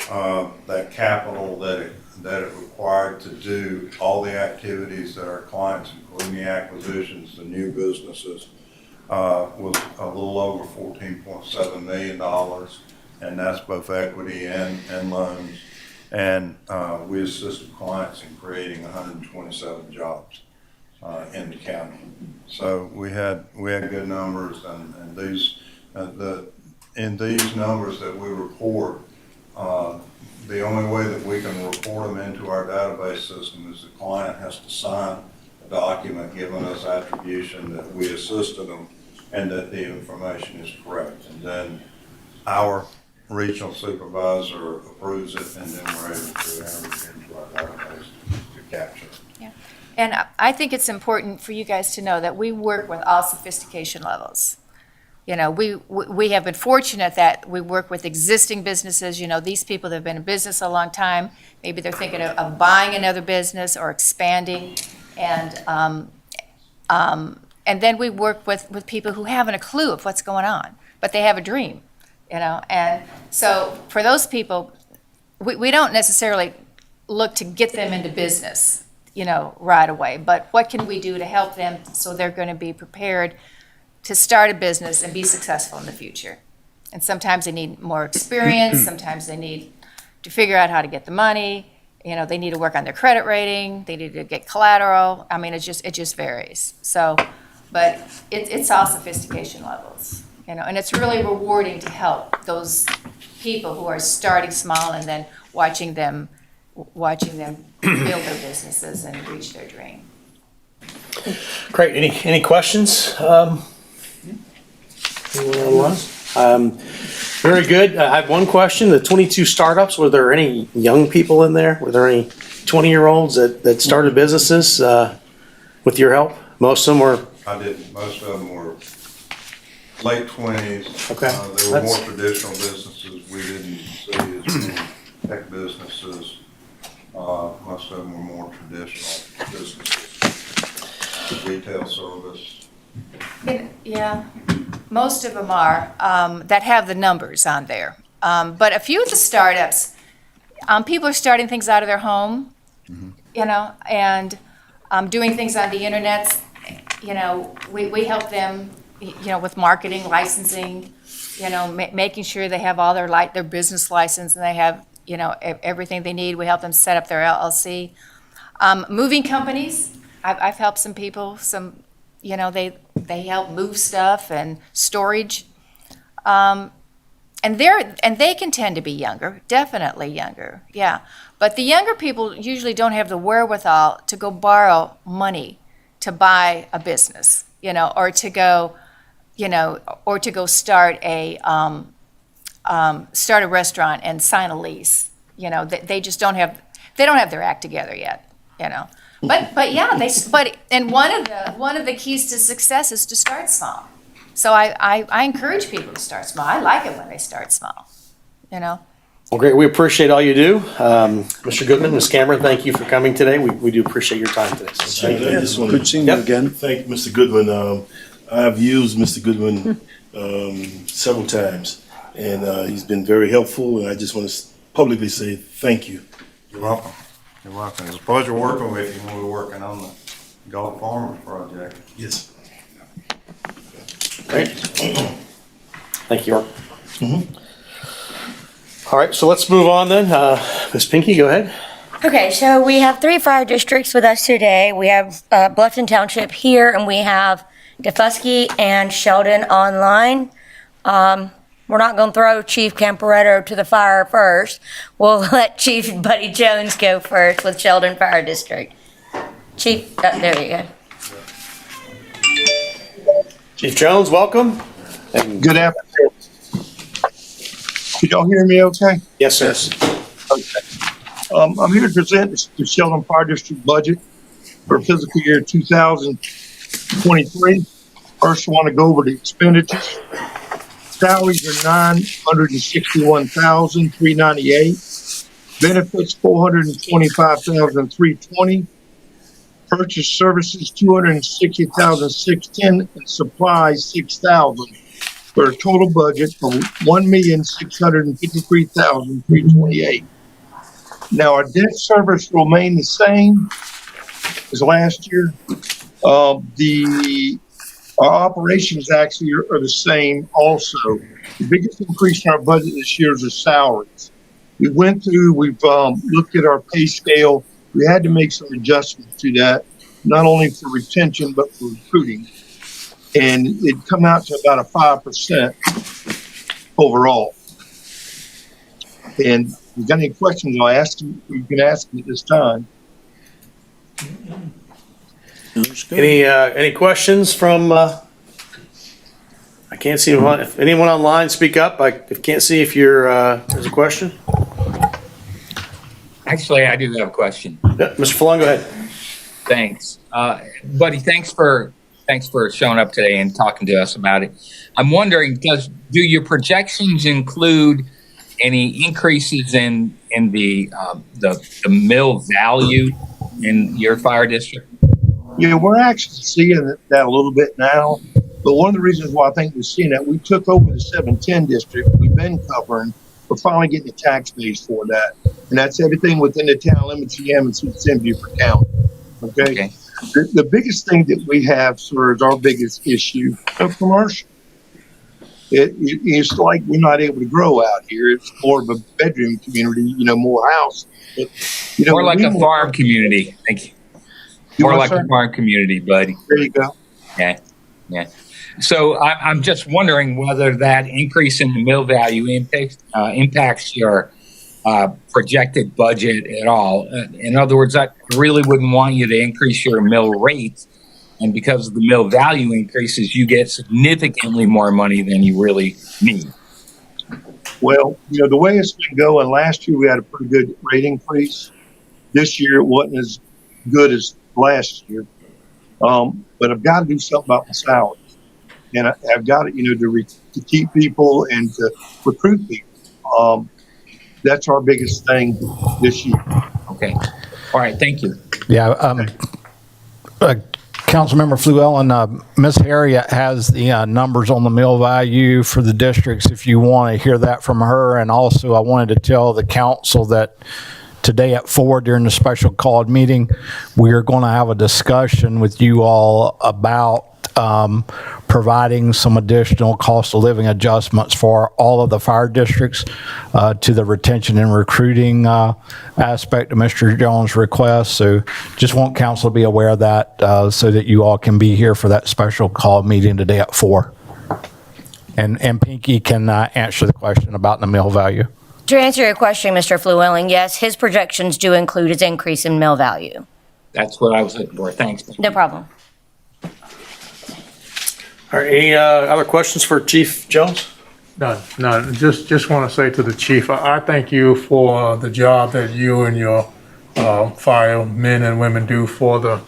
That capital that it required to do all the activities that our clients, including the acquisitions, the new businesses, was a little over $14.7 million. And that's both equity and loans. And we assisted clients in creating 127 jobs in the county. So we had good numbers, and these in these numbers that we report, the only way that we can report them into our database system is the client has to sign a document giving us attribution that we assisted them and that the information is correct. And then our regional supervisor approves it, and then we're able to enter it into our database to capture it. Yeah. And I think it's important for you guys to know that we work with all sophistication levels. You know, we have been fortunate that we work with existing businesses. You know, these people that have been in business a long time, maybe they're thinking of buying another business or expanding. And then we work with people who haven't a clue of what's going on, but they have a dream. You know, and so for those people, we don't necessarily look to get them into business, you know, right away. But what can we do to help them so they're going to be prepared to start a business and be successful in the future? And sometimes they need more experience. Sometimes they need to figure out how to get the money. You know, they need to work on their credit rating. They need to get collateral. I mean, it just varies. So, but it's all sophistication levels. You know, and it's really rewarding to help those people who are starting small and then watching them build their businesses and reach their dream. Great. Any questions? Anyone else? Very good. I have one question. The 22 startups, were there any young people in there? Were there any 20-year-olds that started businesses with your help? Most of them were? I didn't. Most of them were late 20s. Okay. They were more traditional businesses. We didn't see as many tech businesses. Most of them were more traditional businesses. Retail service. Yeah, most of them are that have the numbers on there. But a few of the startups, people are starting things out of their home, you know, and doing things on the internet. You know, we help them, you know, with marketing, licensing, you know, making sure they have all their business license and they have, you know, everything they need. We help them set up their LLC. Moving companies, I've helped some people, you know, they help move stuff and storage. And they can tend to be younger, definitely younger, yeah. But the younger people usually don't have the wherewithal to go borrow money to buy a business, you know, or to go, you know, or to go start a restaurant and sign a lease. You know, they just don't have their act together yet, you know. But yeah, and one of the keys to success is to start small. So I encourage people to start small. I like it when they start small, you know. Well, great. We appreciate all you do. Mr. Goodman, Ms. Cameron, thank you for coming today. We do appreciate your time today. So thank you. I just want to again. thank Mr. Goodman. I've used Mr. Goodman several times, and he's been very helpful, and I just want to publicly say thank you. You're welcome. You're welcome. It's a pleasure working with you when we were working on the Gulf Farmers project. Yes. Great. Thank you. All right, so let's move on then. Ms. Pinky, go ahead. Okay, so we have 3 fire districts with us today. We have Bluffton Township here, and we have Daufuskie and Sheldon online. We're not going to throw Chief Camparetto to the fire first. We'll let Chief Buddy Jones go first with Sheldon Fire District. Chief, there you go. Chief Jones, welcome. And Good afternoon. Can y'all hear me okay? yes, sir. Okay. I'm here to present the Sheldon Fire District budget for fiscal year 2023. First, I want to go over the expenditures. Salaries are $961,398. Benefits $425,320. Purchase services $260,610, and supplies $6,000, for a total budget of $1,653,328. Now, our debt service will remain the same as last year. Our operations actually are the same also. The biggest increase in our budget this year is the salaries. We've looked at our pay scale. We had to make some adjustments to that, not only for retention, but for recruiting. And it come out to about a 5% overall. And if you've got any questions, I'll ask them. You can ask them at this time. Any questions from, I can't see if anyone online speak up. I can't see if there's a question. Actually, I do have a question. Yeah, Mr. Falun, go ahead. Thanks. Buddy, thanks for showing up today and talking to us about it. I'm wondering, do your projections include any increases in the mill value in your fire district? We're actually seeing that a little bit now. But one of the reasons why I think we're seeing that, we took over the 710 district. We've been covering. We're finally getting the tax base for that. And that's everything within the town limits of Beaufort Beaufort County. Okay. The biggest thing that we have, sir, is our biggest issue of commercial. It's like we're not able to grow out here. It's more of a bedroom community, more house. But, more like a farm community. Thank you. More like a farm community, buddy. There you go. Yeah. So I'm just wondering whether that increase in the mill value impacts your projected budget at all. In other words, I really wouldn't want you to increase your mill rates, and because of the mill value increases, you get significantly more money than you really need. Well, the way it's been going, last year we had a pretty good rate increase. This year it wasn't as good as last year. But I've got to do something about my salaries. And I've got to, to keep people and to recruit people. That's our biggest thing this year. Okay. All right. Thank you. Yeah. Councilmember Flewellen, Ms. Harriet has the numbers on the mill value for the districts if you want to hear that from her. And also I wanted to tell the council that today at 4 during the special called meeting, we are going to have a discussion with you all about providing some additional cost of living adjustments for all of the fire districts to the retention and recruiting aspect of Mr. Jones' request. So just want council to be aware of that so that you all can be here for that special call meeting today at 4. And Pinky can answer the question about the mill value. To answer your question, Mr. Flewelling, yes, his projections do include his increase in mill value. That's what I was looking for. Thanks. No problem. All right, any other questions for Chief Jones? None. Just want to say to the chief, I thank you for the job that you and your firemen and women do for the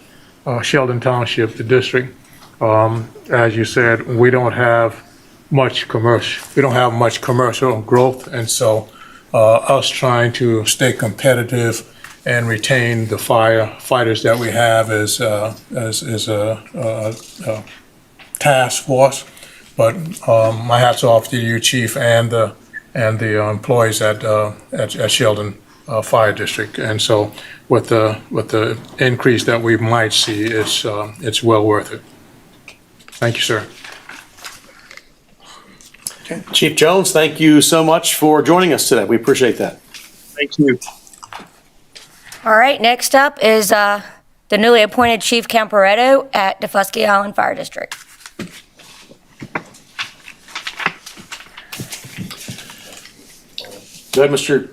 Sheldon Township, the district. As you said, we don't have much commercial growth, and so us trying to stay competitive and retain the firefighters that we have is a task force. But my hats off to you, Chief, and the employees at Sheldon Fire District. And so with the increase that we might see, it's well worth it. Thank you, sir. Okay. Chief Jones, thank you so much for joining us today. We appreciate that. Thank you. All right, next up is the newly appointed Chief Camparetto at Daufuskie Island Fire District. Go ahead, Mr.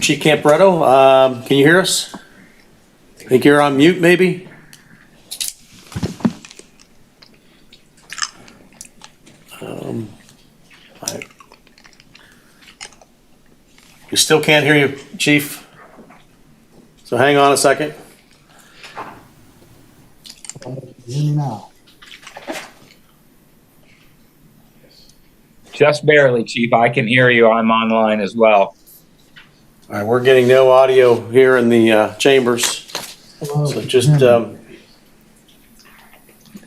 Chief Camparetto. Can you hear us? I think you're on mute, maybe? We still can't hear you, Chief. So hang on a second. Hear me now. Just barely, Chief. I can hear you. I'm online as well. All right, we're getting no audio here in the chambers. Hello, So just, can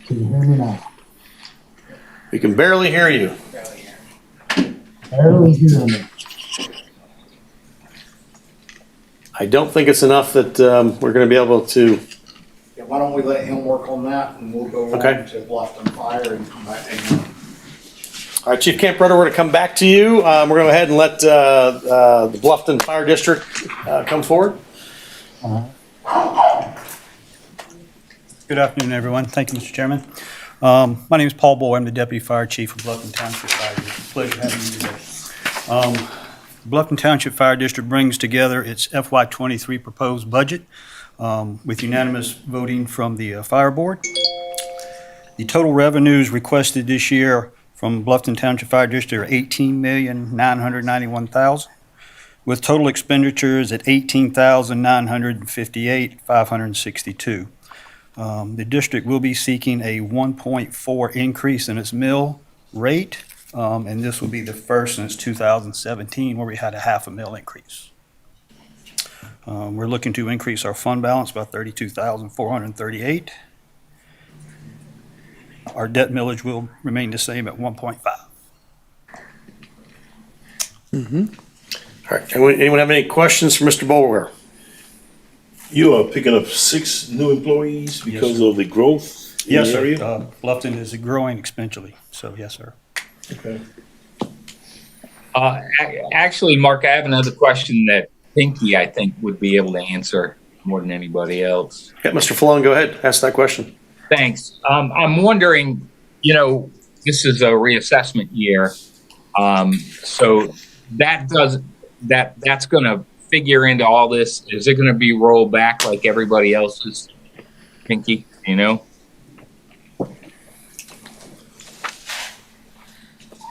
you hear me now? we can barely hear you. Barely hear me. I don't think it's enough that we're going to be able to. Yeah, why don't we let him work on that and we'll go on Okay. to Bluffton Fire and come back and All right, Chief Camparetto, we're going to come back to you. We're going to go ahead and let the Bluffton Fire District come forward. Good afternoon, everyone. Thank you, Mr. Chairman. My name is Paul Boy. I'm the Deputy Fire Chief of Bluffton Township Fire District. Pleasure having you today. Bluffton Township Fire District brings together its FY23 proposed budget with unanimous voting from the Fire Board. The total revenues requested this year from Bluffton Township Fire District are $18,991,000, with total expenditures at $18,958,562. The district will be seeking a 1.4 increase in its mill rate, and this will be the first since 2017 where we had a half a mill increase. We're looking to increase our fund balance by $32,438. Our debt millage will remain the same at 1.5. All right, anyone have any questions for Mr. Boulware? You are picking up 6 new employees because sir. of the growth in Yes, the sir. area? Bluffton is growing exponentially, so yes, sir. Okay. Actually, Mark, I have another question that Pinky, I think, would be able to answer more than anybody else. Yeah, Mr. Fallon, go ahead, ask that question. Thanks. I'm wondering, this is a reassessment year. So that's going to figure into all this. Is it going to be rolled back like everybody else's, Pinky,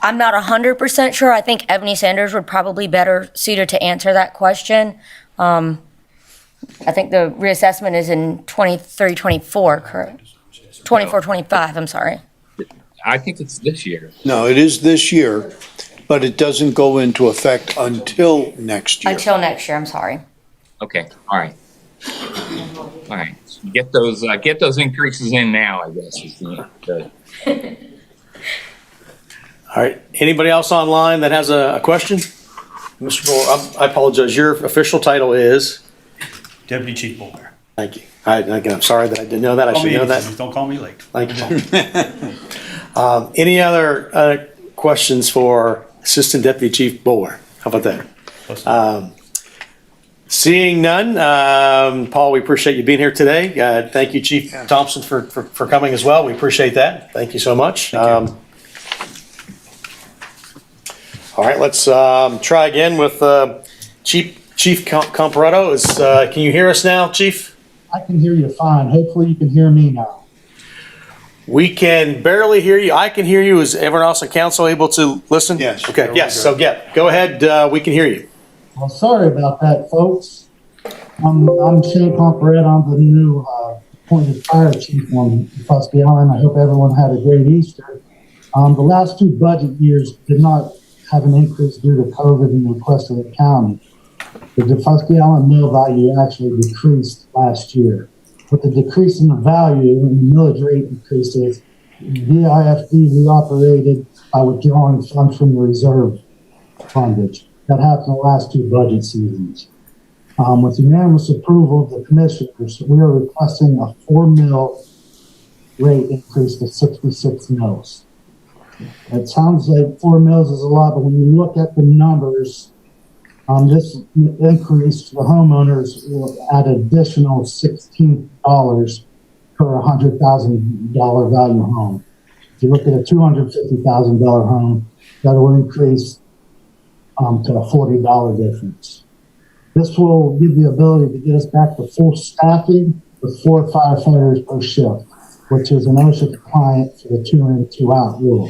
I'm not 100% sure. I think Ebony Sanders would probably better suited to answer that question. I think the reassessment is in 23, 24, correct? 24, 25, I'm sorry. I think it's this year. No, it is this year, but it doesn't go into effect until next year. Until next year, I'm sorry. Okay. All right. So get those increases in now, I guess. All right, anybody else online that has a question? Mr. Bull, I apologize, your official title is? Deputy Chief Boulware. Thank you. I'm sorry that I didn't know that. I should know that. Don't call me late. Thank you. Any other questions for Assistant Deputy Chief Boulware? How about that? Seeing none, Paul, we appreciate you being here today. Thank you, Chief Thompson, for coming as well. We appreciate that. Thank you so much. All right, let's try again with Chief Camparetto. Can you hear us now, Chief? I can hear you fine. Hopefully you can hear me now. We can barely hear you. I can hear you. Is everyone else on council able to listen? Yes. Okay, yes, so go ahead. We can hear you. Well, sorry about that, folks. I'm Shane Camparetto. I'm the new appointed fire chief on Daufuskie Island. I hope everyone had a great Easter. The last 2 budget years did not have an increase due to COVID and the request of the county. The Daufuskie Island mill value actually decreased last year. With the decrease in the value and the millage rate increases, VIFD reoperated by withdrawing funds from the reserve fundage. That happened the last 2 budget seasons. With unanimous approval of the commissioners, we are requesting a 4 mill rate increase to 66 mills. It sounds like 4 mills is a lot, but when you look at the numbers, this increase for homeowners will add additional $16 per $100,000 value home. If you look at a $250,000 home, that will increase to a $40 difference. This will give the ability to get us back to full staffing with 4 firefighters per shift, which is an OSHA compliant for the 2 in, 2 out rule.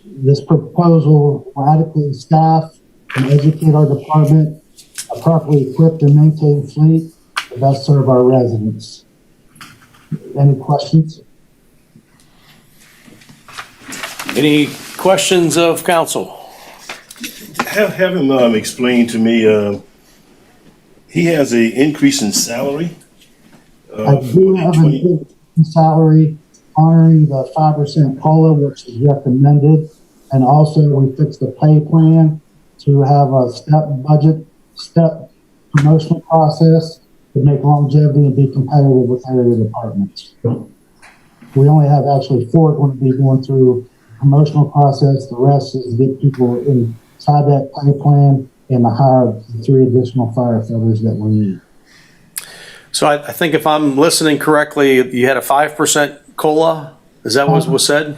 This proposal will adequately staff and educate our department, a properly equipped and maintained fleet to best serve our residents. Any questions? Any questions of council? Have him explain to me, he has an increase in salary? I do have an increase in salary honoring the 5% COLA, which is recommended. And also we fixed the pay plan to have a step promotional process to make longevity and be competitive with area departments. We only have actually 4 going to be going through a promotional process. The rest is get people inside that pay plan and to hire the 3 additional firefighters that we need. So I think if I'm listening correctly, you had a 5% COLA? Is that what was said?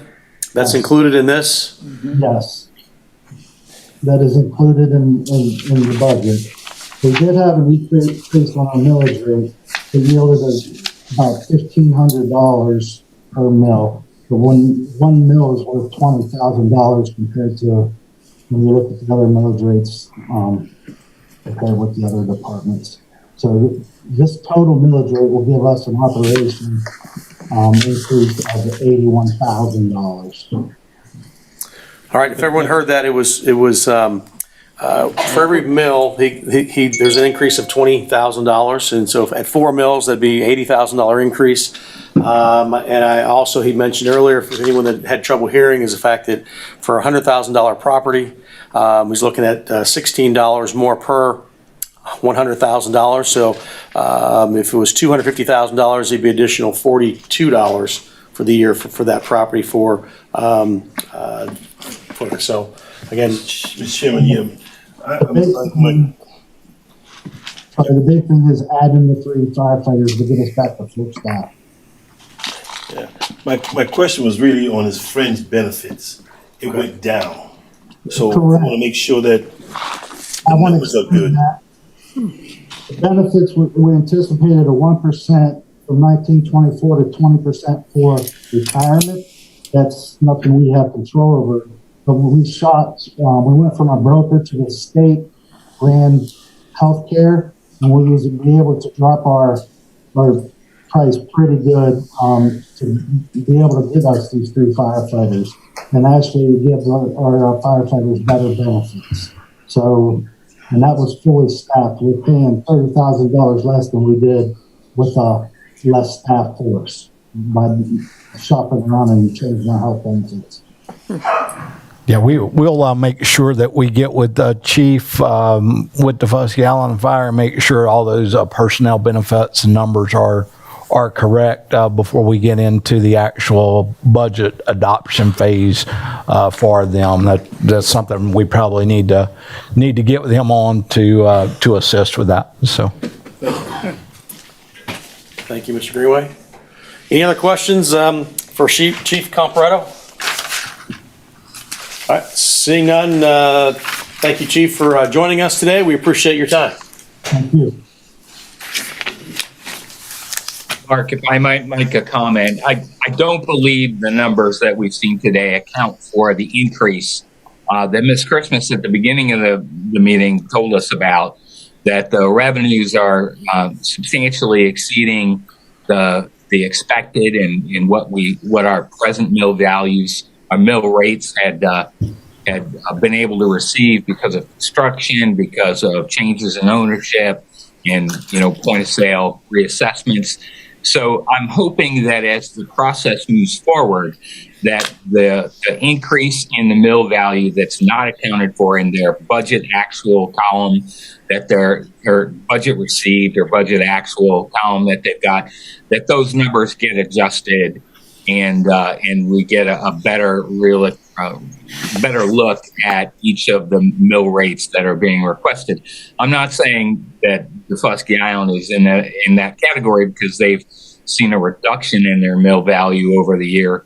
That's included in this? Yes. That is included in the budget. We did have an increase on our millage rate. It yielded about $1,500 per mill. But one mill is worth $20,000 compared to when you look at the other millage rates compared with the other departments. So this total millage rate will give us an operation increase of $81,000. All right, if everyone heard that, it was for every mill, there's an increase of $20,000, and so at 4 mills, that'd be $80,000 increase. And I also, he mentioned earlier, for anyone that had trouble hearing, is the fact that for a $100,000 property, he's looking at $16 more per $100,000. So if it was $250,000, it'd be additional $42 for the year for that property for so again, Mr. Chairman, the big thing is adding the 3 firefighters to get us back to full staff. Yeah. My question was really on his fringe benefits. It went down. So I want to make sure that the numbers are good. The benefits, we anticipated a 1% from 1924 to 20% for retirement. That's nothing we have control over. But when we went from a broker to the state ran healthcare, and we was able to drop our price pretty good to be able to give us these 3 firefighters and actually give our firefighters better benefits. So, and that was fully staffed. We're paying $30,000 less than we did with a less staff force by shopping around and changing our health benefits. Yeah, we'll make sure that we get with the chief, with Daufuskie Island Fire, and make sure all those personnel benefits and numbers are correct before we get into the actual budget adoption phase for them. That's something we probably need to get with him on to assist with that. So, thank you, Mr. Greenway. Any other questions for Chief Camparetto? All right, seeing none, thank you, Chief, for joining us today. We appreciate your time. Thank you. Mark, if I might make a comment, I don't believe the numbers that we've seen today account for the increase that Ms. Christmas at the beginning of the meeting told us about, that the revenues are substantially exceeding the expected and what our present mill values, our mill rates had been able to receive because of construction, because of changes in ownership and, point of sale reassessments. So I'm hoping that as the process moves forward, that the increase in the mill value that's not accounted for in their budget actual column, that their budget received or budget actual column that they've got, that those numbers get adjusted and we get a better look at each of the mill rates that are being requested. I'm not saying that Daufuskie Island is in that category, because they've seen a reduction in their mill value over the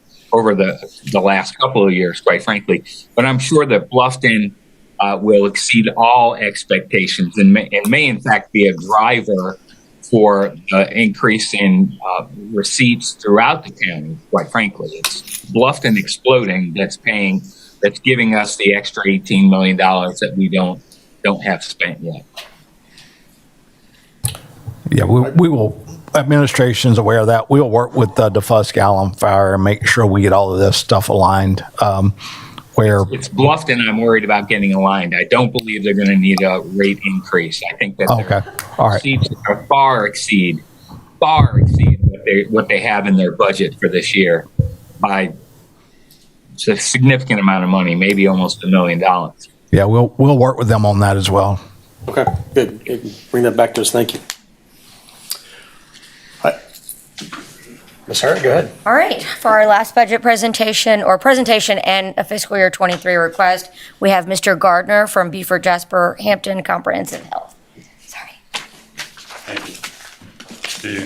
last couple of years, quite frankly. But I'm sure that Bluffton will exceed all expectations and may in fact be a driver for increase in receipts throughout the county. Quite frankly, it's Bluffton exploding that's giving us the extra $18 million that we don't have spent yet. Yeah, we will. Administration's aware of that. We'll work with the Daufuskie Island Fire and make sure we get all of this stuff aligned. Where it's Bluffton, I'm worried about getting aligned. I don't believe they're going to need a rate increase. I think that their receipts far exceed what they have in their budget for this year by a significant amount of money, maybe almost $1 million. Yeah, we'll work with them on that as well. Okay, good. Bring that back to us. Thank you. Ms. Hart, go ahead. All right, for our last budget presentation and a fiscal year 23 request, we have Mr. Gardner from Beaufort, Jasper, Hampton Comprehensive Health. Sorry. Thank you.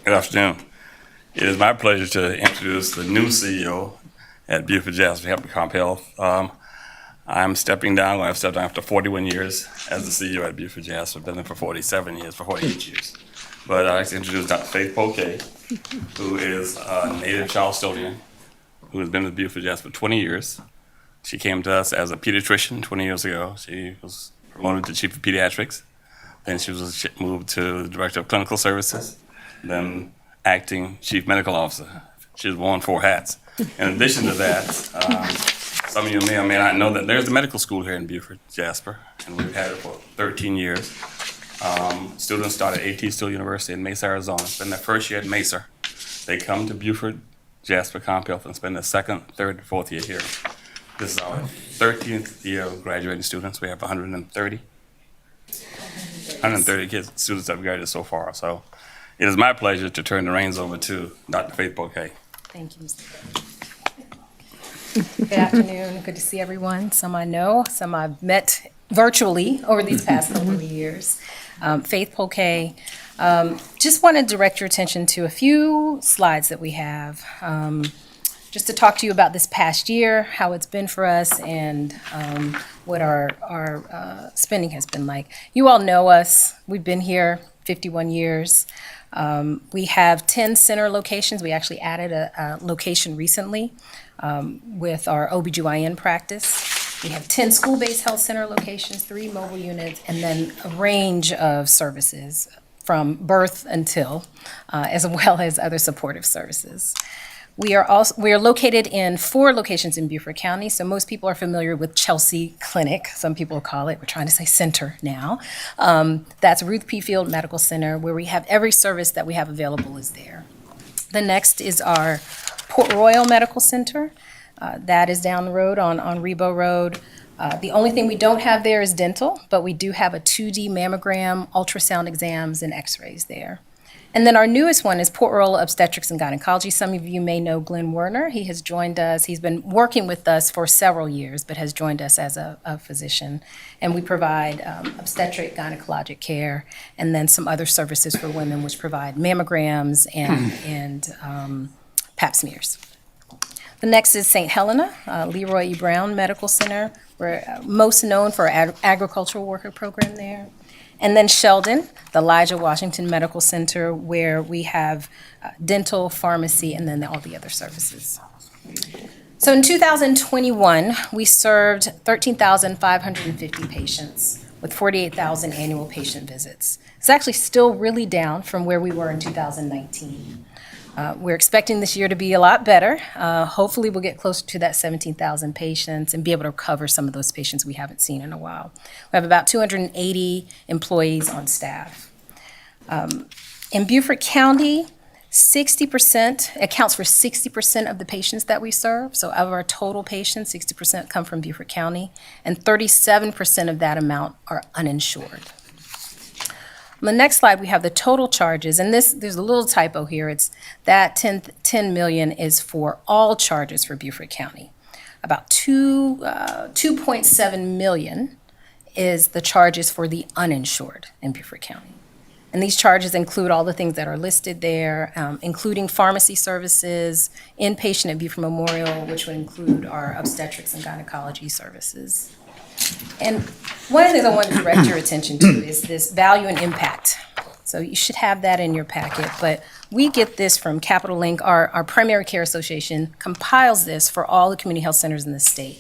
Good afternoon. It is my pleasure to introduce the new CEO at Beaufort, Jasper, Hampton Comp Health. I'm stepping down. I've stepped down after 41 years as the CEO at Beaufort, Jasper. Been there for 48 years. But I'd like to introduce Dr. Faith Poquet, who is a native Charlestonian who has been with Beaufort, Jasper for 20 years. She came to us as a pediatrician 20 years ago. She was promoted to chief of pediatrics. Then she was moved to director of clinical services, then acting chief medical officer. She was worn 4 hats. In addition to that, some of you may or may not know that there's a medical school here in Beaufort, Jasper, and we've had it for 13 years. Students start at AT Still University in Mesa, Arizona, spend their first year at Mesa. They come to Beaufort, Jasper Comp Health and spend their second, third, and fourth year here. This is our 13th year of graduating students. We have 130 kids, students that have graduated so far. So it is my pleasure to turn the reins over to Dr. Faith Poquet. Thank you, Mr. Good afternoon. Good to see everyone. Some I know, some I've met virtually over these past couple of years. Faith Poquet. Just want to direct your attention to a few slides that we have, just to talk to you about this past year, how it's been for us, and what our spending has been like. You all know us. We've been here 51 years. We have 10 center locations. We actually added a location recently with our OBGYN practice. We have 10 school-based health center locations, 3 mobile units, and then a range of services from birth until, as well as other supportive services. We are located in 4 locations in Beaufort County, so most people are familiar with Chelsea Clinic, some people call it. We're trying to say center now. That's Ruth P. Field Medical Center, where we have every service that we have available is there. The next is our Port Royal Medical Center. That is down the road on Rebo Road. The only thing we don't have there is dental, but we do have a 2D mammogram, ultrasound exams, and x-rays there. And then our newest one is Port Royal Obstetrics and Gynecology. Some of you may know Glenn Werner. He has joined us. He's been working with us for several years, but has joined us as a physician. And we provide obstetric gynecologic care, and then some other services for women, which provide mammograms and pap smears. The next is St. Helena, Leroy E. Brown Medical Center. We're most known for our agricultural worker program there. And then Sheldon, the Elijah Washington Medical Center, where we have dental, pharmacy, and then all the other services. So in 2021, we served 13,550 patients with 48,000 annual patient visits. It's actually still really down from where we were in 2019. We're expecting this year to be a lot better. Hopefully we'll get closer to that 17,000 patients and be able to cover some of those patients we haven't seen in a while. We have about 280 employees on staff. In Beaufort County, 60% accounts for 60% of the patients that we serve. So out of our total patients, 60% come from Beaufort County, and 37% of that amount are uninsured. On the next slide, we have the total charges, and there's a little typo here. It's that 10 million is for all charges for Beaufort County. About 2.7 million is the charges for the uninsured in Beaufort County. And these charges include all the things that are listed there, including pharmacy services, inpatient at Beaufort Memorial, which would include our obstetrics and gynecology services. And one of the things I want to direct your attention to is this value and impact. So you should have that in your packet, but we get this from Capital Link. Our primary care association compiles this for all the community health centers in the state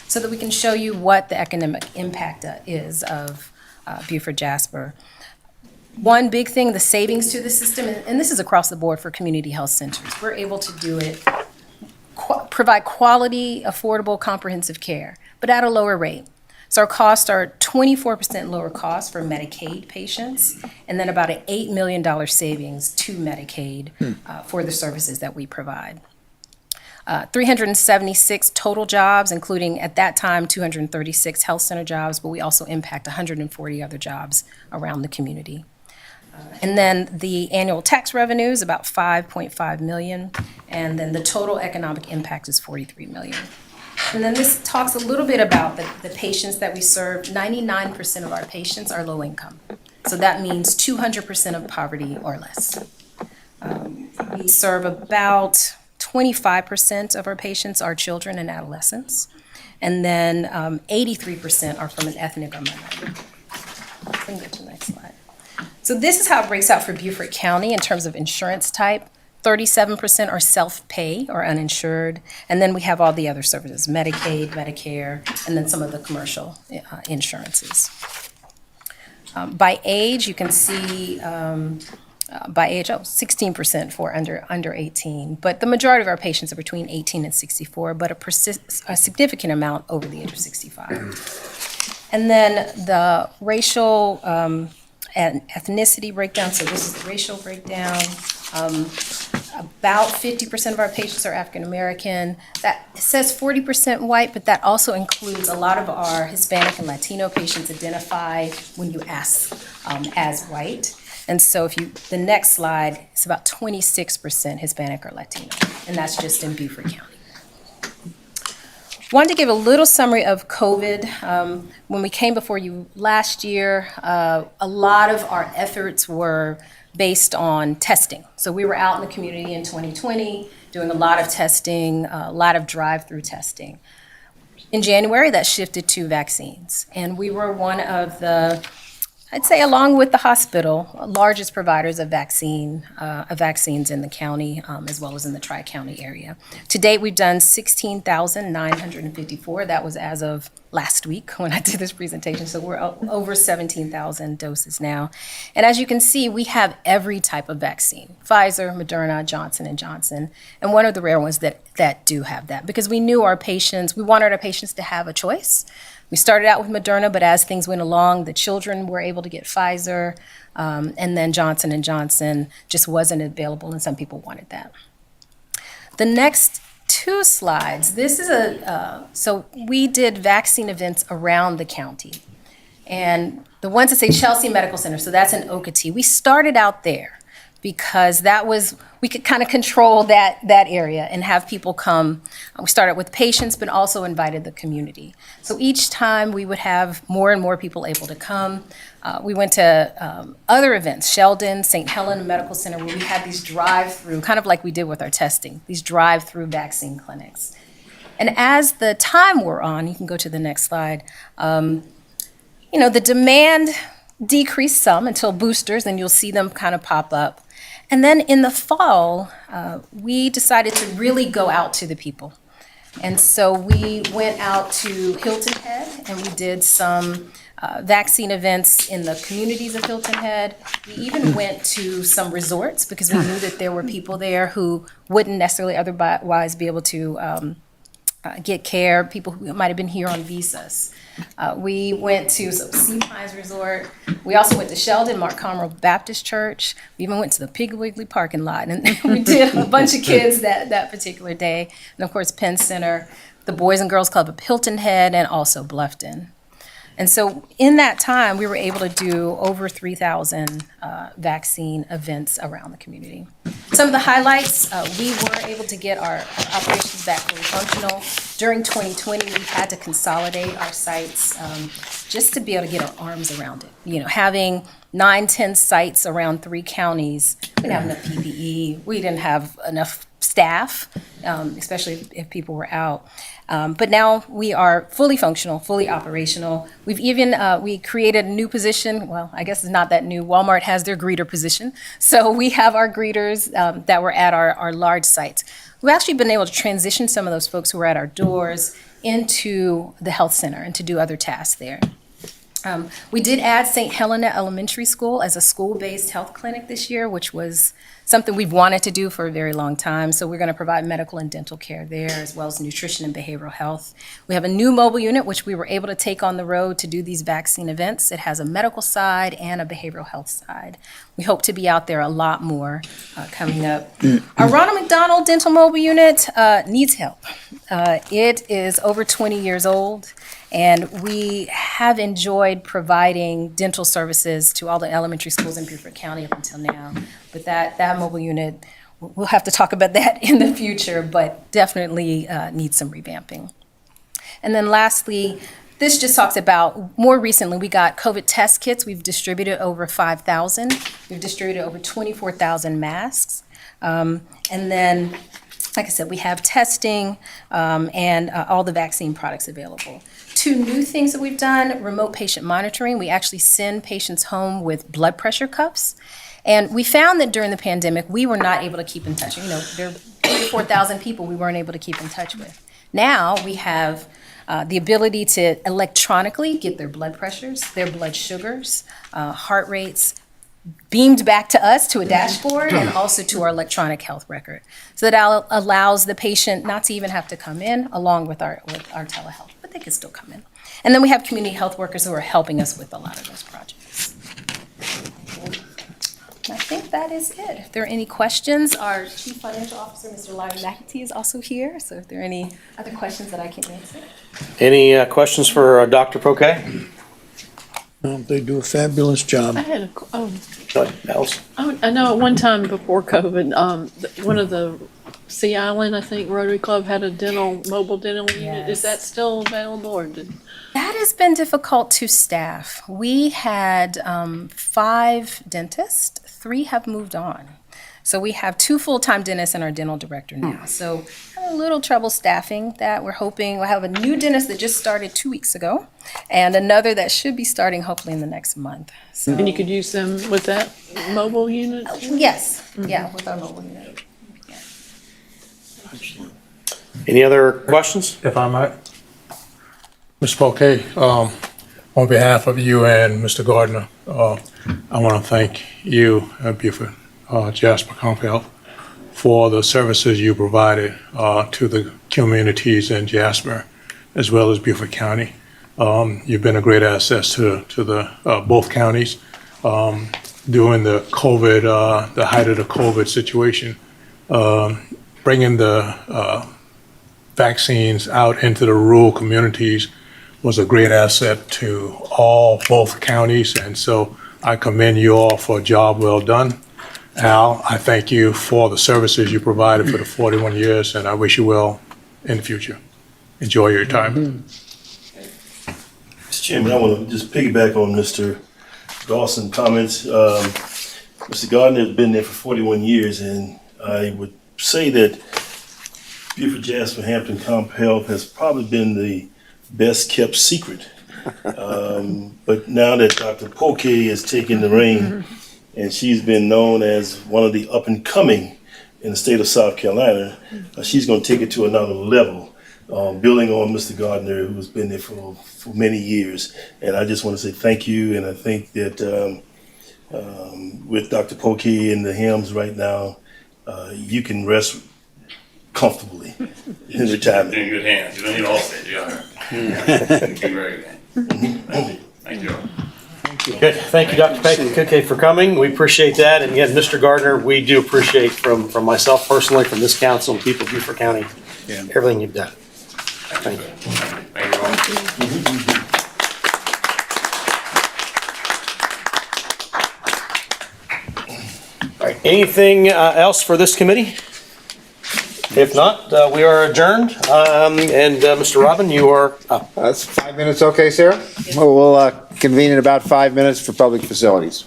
so that we can show you what the economic impact is of Beaufort Jasper. One big thing, the savings to the system, and this is across the board for community health centers. We're able to do it, provide quality, affordable, comprehensive care, but at a lower rate. So our costs are 24% lower cost for Medicaid patients, and then about an $8 million savings to Medicaid for the services that we provide. 376 total jobs, including at that time 236 health center jobs, but we also impact 140 other jobs around the community. And then the annual tax revenue is about 5.5 million, and then the total economic impact is 43 million. And then this talks a little bit about the patients that we serve. 99% of our patients are low income. So that means 200% of poverty or less. We serve about 25% of our patients are children and adolescents. And then 83% are from an ethnic or minority. Let me go to the next slide. So this is how it breaks out for Beaufort County in terms of insurance type. 37% are self-pay or uninsured, and then we have all the other services, Medicaid, Medicare, and then some of the commercial insurances. By age, you can see, by age, 16% for under 18, but the majority of our patients are between 18 and 64, but a significant amount over the age of 65. And then the racial and ethnicity breakdown, so this is the racial breakdown. About 50% of our patients are African American. That says 40% white, but that also includes a lot of our Hispanic and Latino patients identify when you ask as white. And so the next slide, it's about 26% Hispanic or Latino, and that's just in Beaufort County. Wanted to give a little summary of COVID. When we came before you last year, a lot of our efforts were based on testing. So we were out in the community in 2020 doing a lot of testing, a lot of drive-through testing. In January, that shifted to vaccines. And we were one of the, I'd say along with the hospital, largest providers of vaccines in the county, as well as in the Tri-County area. To date, we've done 16,954. That was as of last week when I did this presentation. So we're over 17,000 doses now. And as you can see, we have every type of vaccine: Pfizer, Moderna, Johnson & Johnson, and one of the rare ones that do have that, because we knew our patients, we wanted our patients to have a choice. We started out with Moderna, but as things went along, the children were able to get Pfizer, and then Johnson & Johnson just wasn't available, and some people wanted that. The next two slides, this is so we did vaccine events around the county. And the ones that say Chelsea Medical Center, so that's in Okatee. We started out there because we could kind of control that area and have people come. We started with patients, but also invited the community. So each time we would have more and more people able to come. We went to other events, Sheldon, St. Helena Medical Center, where we had these drive-through, kind of like we did with our testing, these drive-through vaccine clinics. And as the time wore on, you can go to the next slide, the demand decreased some until boosters, and you'll see them kind of pop up. And then in the fall, we decided to really go out to the people. And so we went out to Hilton Head, and we did some vaccine events in the communities of Hilton Head. We even went to some resorts because we knew that there were people there who wouldn't necessarily otherwise be able to get care, people who might have been here on visas. We went to Sea Pines Resort. We also went to Sheldon, Mark Carmel Baptist Church. We even went to the Piggly Wiggly parking lot, and we did a bunch of kids that particular day. And of course, Penn Center, the Boys and Girls Club of Hilton Head, and also Bluffton. And so in that time, we were able to do over 3,000 vaccine events around the community. Some of the highlights, we were able to get our operations back fully functional. During 2020, we had to consolidate our sites just to be able to get our arms around it. Having 9-10 sites around 3 counties, we didn't have enough PPE, we didn't have enough staff, especially if people were out. But now we are fully functional, fully operational. We've even, we created a new position. Well, I guess it's not that new. Walmart has their greeter position. So we have our greeters that were at our large sites. We've actually been able to transition some of those folks who were at our doors into the health center and to do other tasks there. We did add St. Helena Elementary School as a school-based health clinic this year, which was something we've wanted to do for a very long time. So we're going to provide medical and dental care there, as well as nutrition and behavioral health. We have a new mobile unit, which we were able to take on the road to do these vaccine events. It has a medical side and a behavioral health side. We hope to be out there a lot more coming up. Our Ronald McDonald Dental Mobile Unit needs help. It is over 20 years old. And we have enjoyed providing dental services to all the elementary schools in Beaufort County up until now. But that mobile unit, we'll have to talk about that in the future, but definitely needs some revamping. And then lastly, this just talks about, more recently, we got COVID test kits. We've distributed over 5,000. We've distributed over 24,000 masks. And then, like I said, we have testing and all the vaccine products available. Two new things that we've done: remote patient monitoring. We actually send patients home with blood pressure cuffs. And we found that during the pandemic, we were not able to keep in touch. You know, there are 4,000 people we weren't able to keep in touch with. Now we have the ability to electronically get their blood pressures, their blood sugars, heart rates, beamed back to us to a dashboard and also to our electronic health record. So that allows the patient not to even have to come in along with our telehealth, but they can still come in. And then we have community health workers who are helping us with a lot of those projects. And I think that is it. If there are any questions, our Chief Financial Officer, Mr. Larry McAtee, is also here. So if there are any other questions that I can answer. Any questions for Dr. Poquet? They do a fabulous job. I had a, Go ahead, Alice. I know at one time before COVID, one of the Sea Island, I think, Rotary Club had a mobile dental unit. Is that still available, or That has been difficult to staff. We had 5 dentists, 3 have moved on. So we have 2 full-time dentists and our dental director now. So a little trouble staffing that. We're hoping we'll have a new dentist that just started 2 weeks ago and another that should be starting hopefully in the next month. So, and you could use them with that mobile unit? Yes, yeah, with our mobile unit. Any other questions? If I might. Ms. Poquet, on behalf of you and Mr. Gardner, I want to thank you, Beaufort, Jasper Camparetto, for the services you provided to the communities in Jasper as well as Beaufort County. You've been a great asset to the both counties during the COVID, the height of the COVID situation. Bringing the vaccines out into the rural communities was a great asset to both counties, and so I commend you all for a job well done. Al, I thank you for the services you provided for the 41 years, and I wish you well in the future. Enjoy your time. Mr. Chairman, I want to just piggyback on Mr. Dawson's comments. Mr. Gardner has been there for 41 years, and I would say that Beaufort Jasper Hampton Comp Health has probably been the best kept secret. But now that Dr. Poquet has taken the reign, and she's been known as one of the up and coming in the state of South Carolina, she's going to take it to another level, building on Mr. Gardner, who's been there for many years. And I just want to say thank you, and I think that with Dr. Poquet in the helms right now, you can rest comfortably in retirement. You're in good hands. You don't need all state. You got her. You're very good. Thank you. Good. Thank you, Dr. Poquet, for coming. We appreciate that. And again, Mr. Gardner, we do appreciate from myself personally, from this council and people of Beaufort County, everything you've done. Thank you. Thank you all. All right. Anything else for this committee? If not, we are adjourned. And Mr. Robin, you are up. That's 5 minutes, okay, Sarah? We'll convene in about 5 minutes for public facilities.